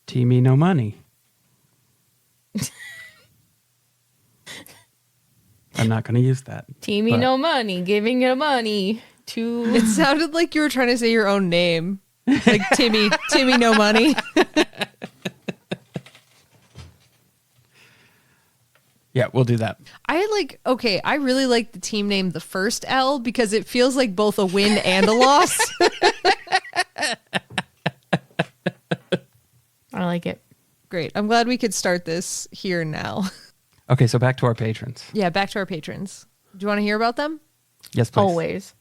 Teamy no money. I'm not going to use that. Teamy but- no money, giving you money to It sounded like you were trying to say your own name. Like Timmy no money. Yeah, we'll do that. I really like the team name The First L because it feels like both a win and a loss. I like it. Great. I'm glad we could start this here now. Okay, so back to our patrons. Yeah, back to our patrons. Do you want to hear about them? Yes, please. Always.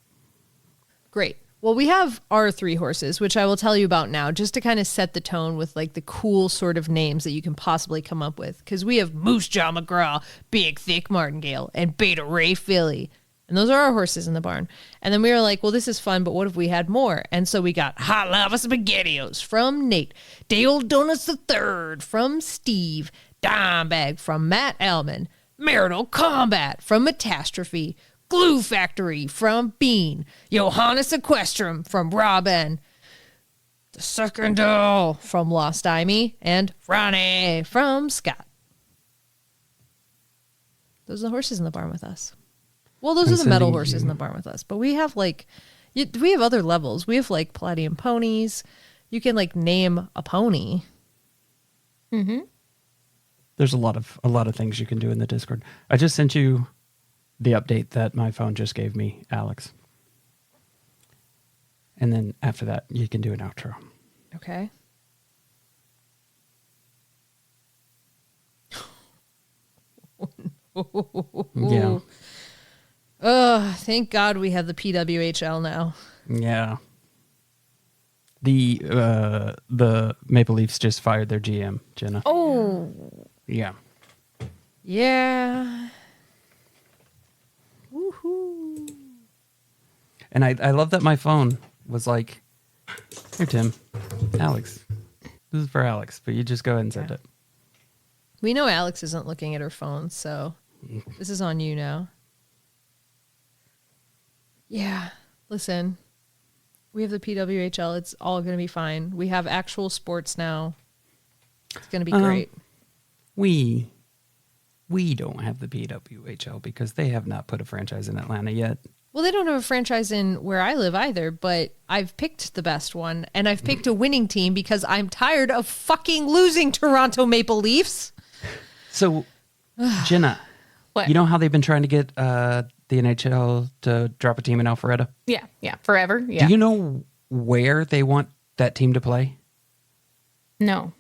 Great. Well, we have our 3 horses, which I will tell you about now, just to kind of set the tone with like the cool sort of names that you can possibly come up with. Because we have Moose Jaw McGraw, Big Thick Martingale, and Beta Ray Philly. And those are our horses in the barn. And then we were like, well, this is fun, but what if we had more? And so we got Hot Lava SpaghettiOs from Nate, Day Old Donuts III from Steve, Dime Bag from Matt Ellman, Marital Combat from Metastrophe, Glue Factory from Bean, Johannes Equestrian from Robin, The Second Doll from Lost Amy, and Ronnie from Scott. Those are the horses in the barn with us. Well, those are the metal horses in the barn with us. But we have we have other levels. We have like Palladium ponies. You can like name a pony. Mm-hmm. There's a lot of things you can do in the Discord. I just sent you the update that my phone just gave me, Alex. And then after that, you can do an outro. Okay. Yeah. Thank God we have the PWHL now. Yeah. The Maple Leafs just fired their GM, Jenna. Oh. Yeah. Yeah. Woohoo. And I love that my phone was like, here, Tim, Alex. This is for Alex, but you just go ahead and send it. We know Alex isn't looking at her phone, so this is on you now. Yeah. Listen, we have the PWHL. It's all going to be fine. We have actual sports now. It's going to be great. We don't have the PWHL because they have not put a franchise in Atlanta yet. Well, they don't have a franchise in where I live either, but I've picked the best one, and I've picked a winning team because I'm tired of fucking losing Toronto Maple Leafs. So, Jenna, what? You know how they've been trying to get the NHL to drop a team in Alpharetta? Yeah, forever. Yeah. Do you know where they want that team to play? No.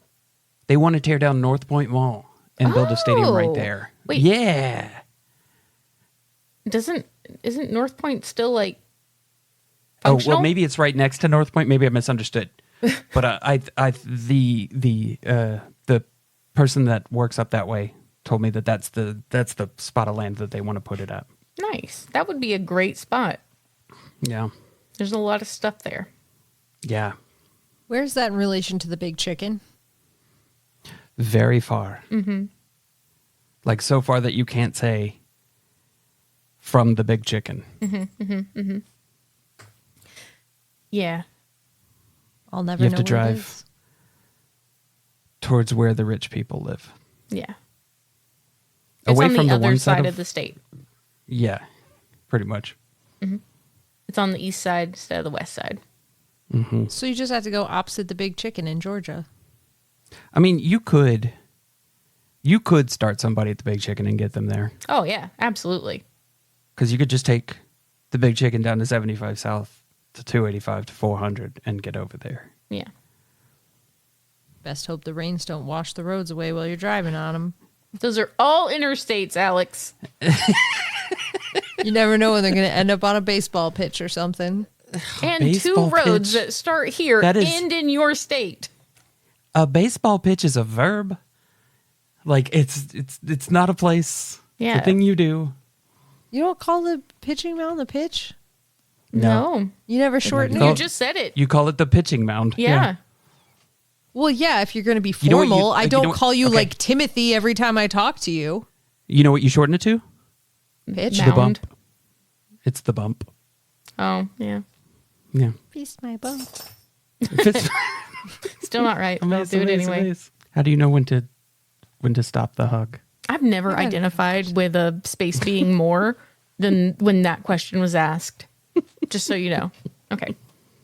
They want to tear down North Point Mall and build a stadium right there. Wait. Yeah. Isn't North Point still like functional? Oh, well, maybe it's right next to North Point. Maybe I misunderstood. But the person that works up that way told me that's the spot of land that they want to put it at. Nice. That would be a great spot. Yeah. There's a lot of stuff there. Yeah. Where's that in relation to the Big Chicken? Very far. Mm-hmm. Like so far that you can't say from the Big Chicken. Mm-hmm, mm-hmm, mm-hmm. Yeah. I'll never know. You know have to drive towards where the rich people live. Yeah. Away it's on from the the other one side of the state. Yeah, pretty much. Mm-hmm. It's on the east side instead of the west side. Mm-hmm. So you just have to go opposite the Big Chicken in Georgia. I mean, you could start somebody at the Big Chicken and get them there. Oh, yeah, absolutely. Because you could just take the Big Chicken down to 75 South to 285 to 400 and get over there. Yeah. Best hope the rains don't wash the roads away while you're driving on them. Those are all interstates, Alex. You never know when they're going to end up on a baseball pitch or something. And baseball two roads pitch. that start here end in your state. A baseball pitch is a verb. Like it's not a place. Yeah. It's a thing you do. You don't call the pitching mound the pitch? No. You never shorten You it? just said it. You call it the pitching mound. Yeah. Well, yeah, if you're going to be You know what formal, you- I you don't know- call you okay. like Timothy every time I talk to you. You know what you shorten it to? Pitch? Mound. The bump. It's the bump. Oh, yeah. Yeah. Feast my bump. Still not right. But I'll do it anyway. How do you know when to stop the hug? I've never identified with a space being more than when that question was asked. Just so you know. Okay.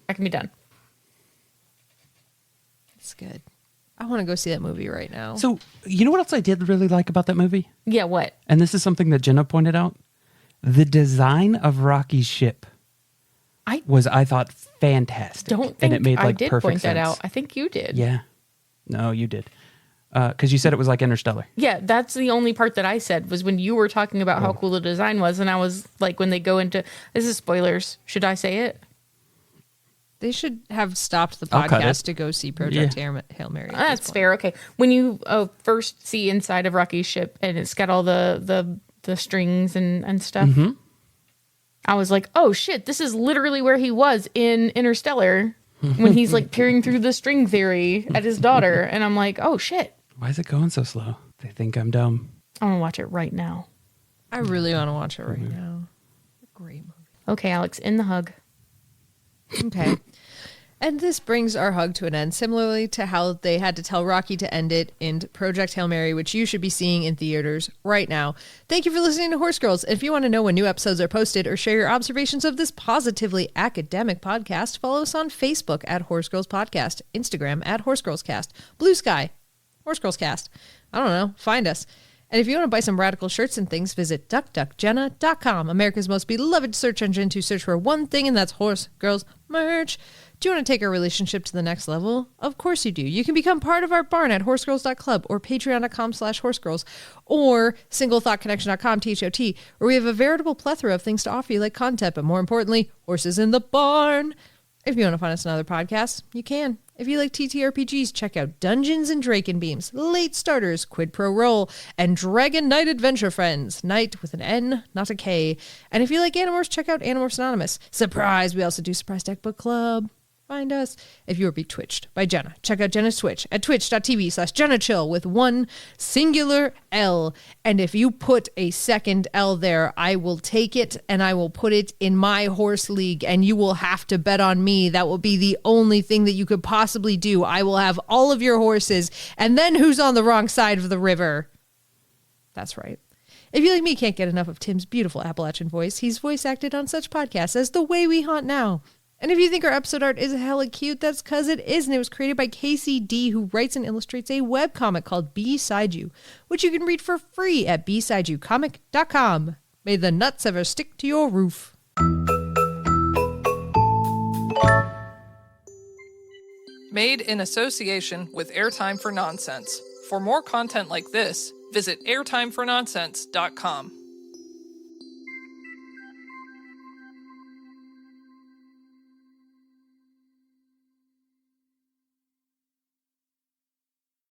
I can be done. It's good. I want to go see that movie right now. So, you know what else I did really like about that movie? Yeah, what? And this is something that Jenna pointed out. The design of Rocky's ship I thought, fantastic. Don't think and it made, like, I did perfect point that sense. out. I think you did. Yeah. No, you did. Because you said it was like Interstellar. Yeah, that's the only part that I said was when you were talking about how cool the design was. And I was like, when they go into, this is spoilers. Should I say it? They should have stopped the I'll cut podcast it. to go see Project Hail Mary. at That's this point. fair. Okay. When you first see inside of Rocky's ship and it's got all the strings and stuff, I was like, oh shit, this is literally where he was in Interstellar when he's like peering through the string theory at his daughter. And I'm like, oh shit. Why is it going so slow? They think I'm dumb. I want to watch it right now. I really want to watch it right now. Great movie. Okay, Alex, in the hug. Okay. And this brings our hug to an end, similarly to how they had to tell Rocky to end it in Project Hail Mary, which you should be seeing in theaters right now. Thank you for listening to Horse Girls. If you want to know when new episodes are posted or share your observations of this positively academic podcast, follow us on Facebook at Horse Girls Podcast, Instagram at Horse Girls Cast, Blue Sky, Horse Girls Cast. I don't know. Find us. And if you want to buy some radical shirts and things, visit duckduckjenna.com, America's most beloved search engine, to search for one thing, and that's Horse Girls merch. Do you want to take our relationship to the next level? Of course you do. You can become part of our barn at horsegirls.club or patreon.com/horsegirls or singlethoughtconnection.com, THOT, where we have a veritable plethora of things to offer you, like content, but more importantly, horses in the barn. If you want to find us on other podcasts, you can. If you like TTRPGs, check out Dungeons and Drakenbeams, Late Starters, Quid Pro Roll, and Dragon Knight Adventure Friends. Knight with an N, not a K. And if you like Animorphs, check out Animorphs Anonymous. Surprise! We also do Surprise Deck Book Club. Find us. If you were be twitched by Jenna, check out Jenna's Twitch at twitch.tv/JennaChill with one singular L. And if you put a second L there, I will take it and I will put it in my horse league and you will have to bet on me. That will be the only thing that you could possibly do. I will have all of your horses and then who's on the wrong side of the river? That's right. If you like me can't get enough of Tim's beautiful Appalachian voice, he's voice acted on such podcasts as The Way We Haunt Now. And if you think our episode art is hella cute, that's because it is, and it was created by Casey D, who writes and illustrates a webcomic called Beside You, which you can read for free at besideyoucomic.com. May the nuts ever stick to your roof. Made in association with Airtime for Nonsense. For more content like this, visit airtimefornonsense.com.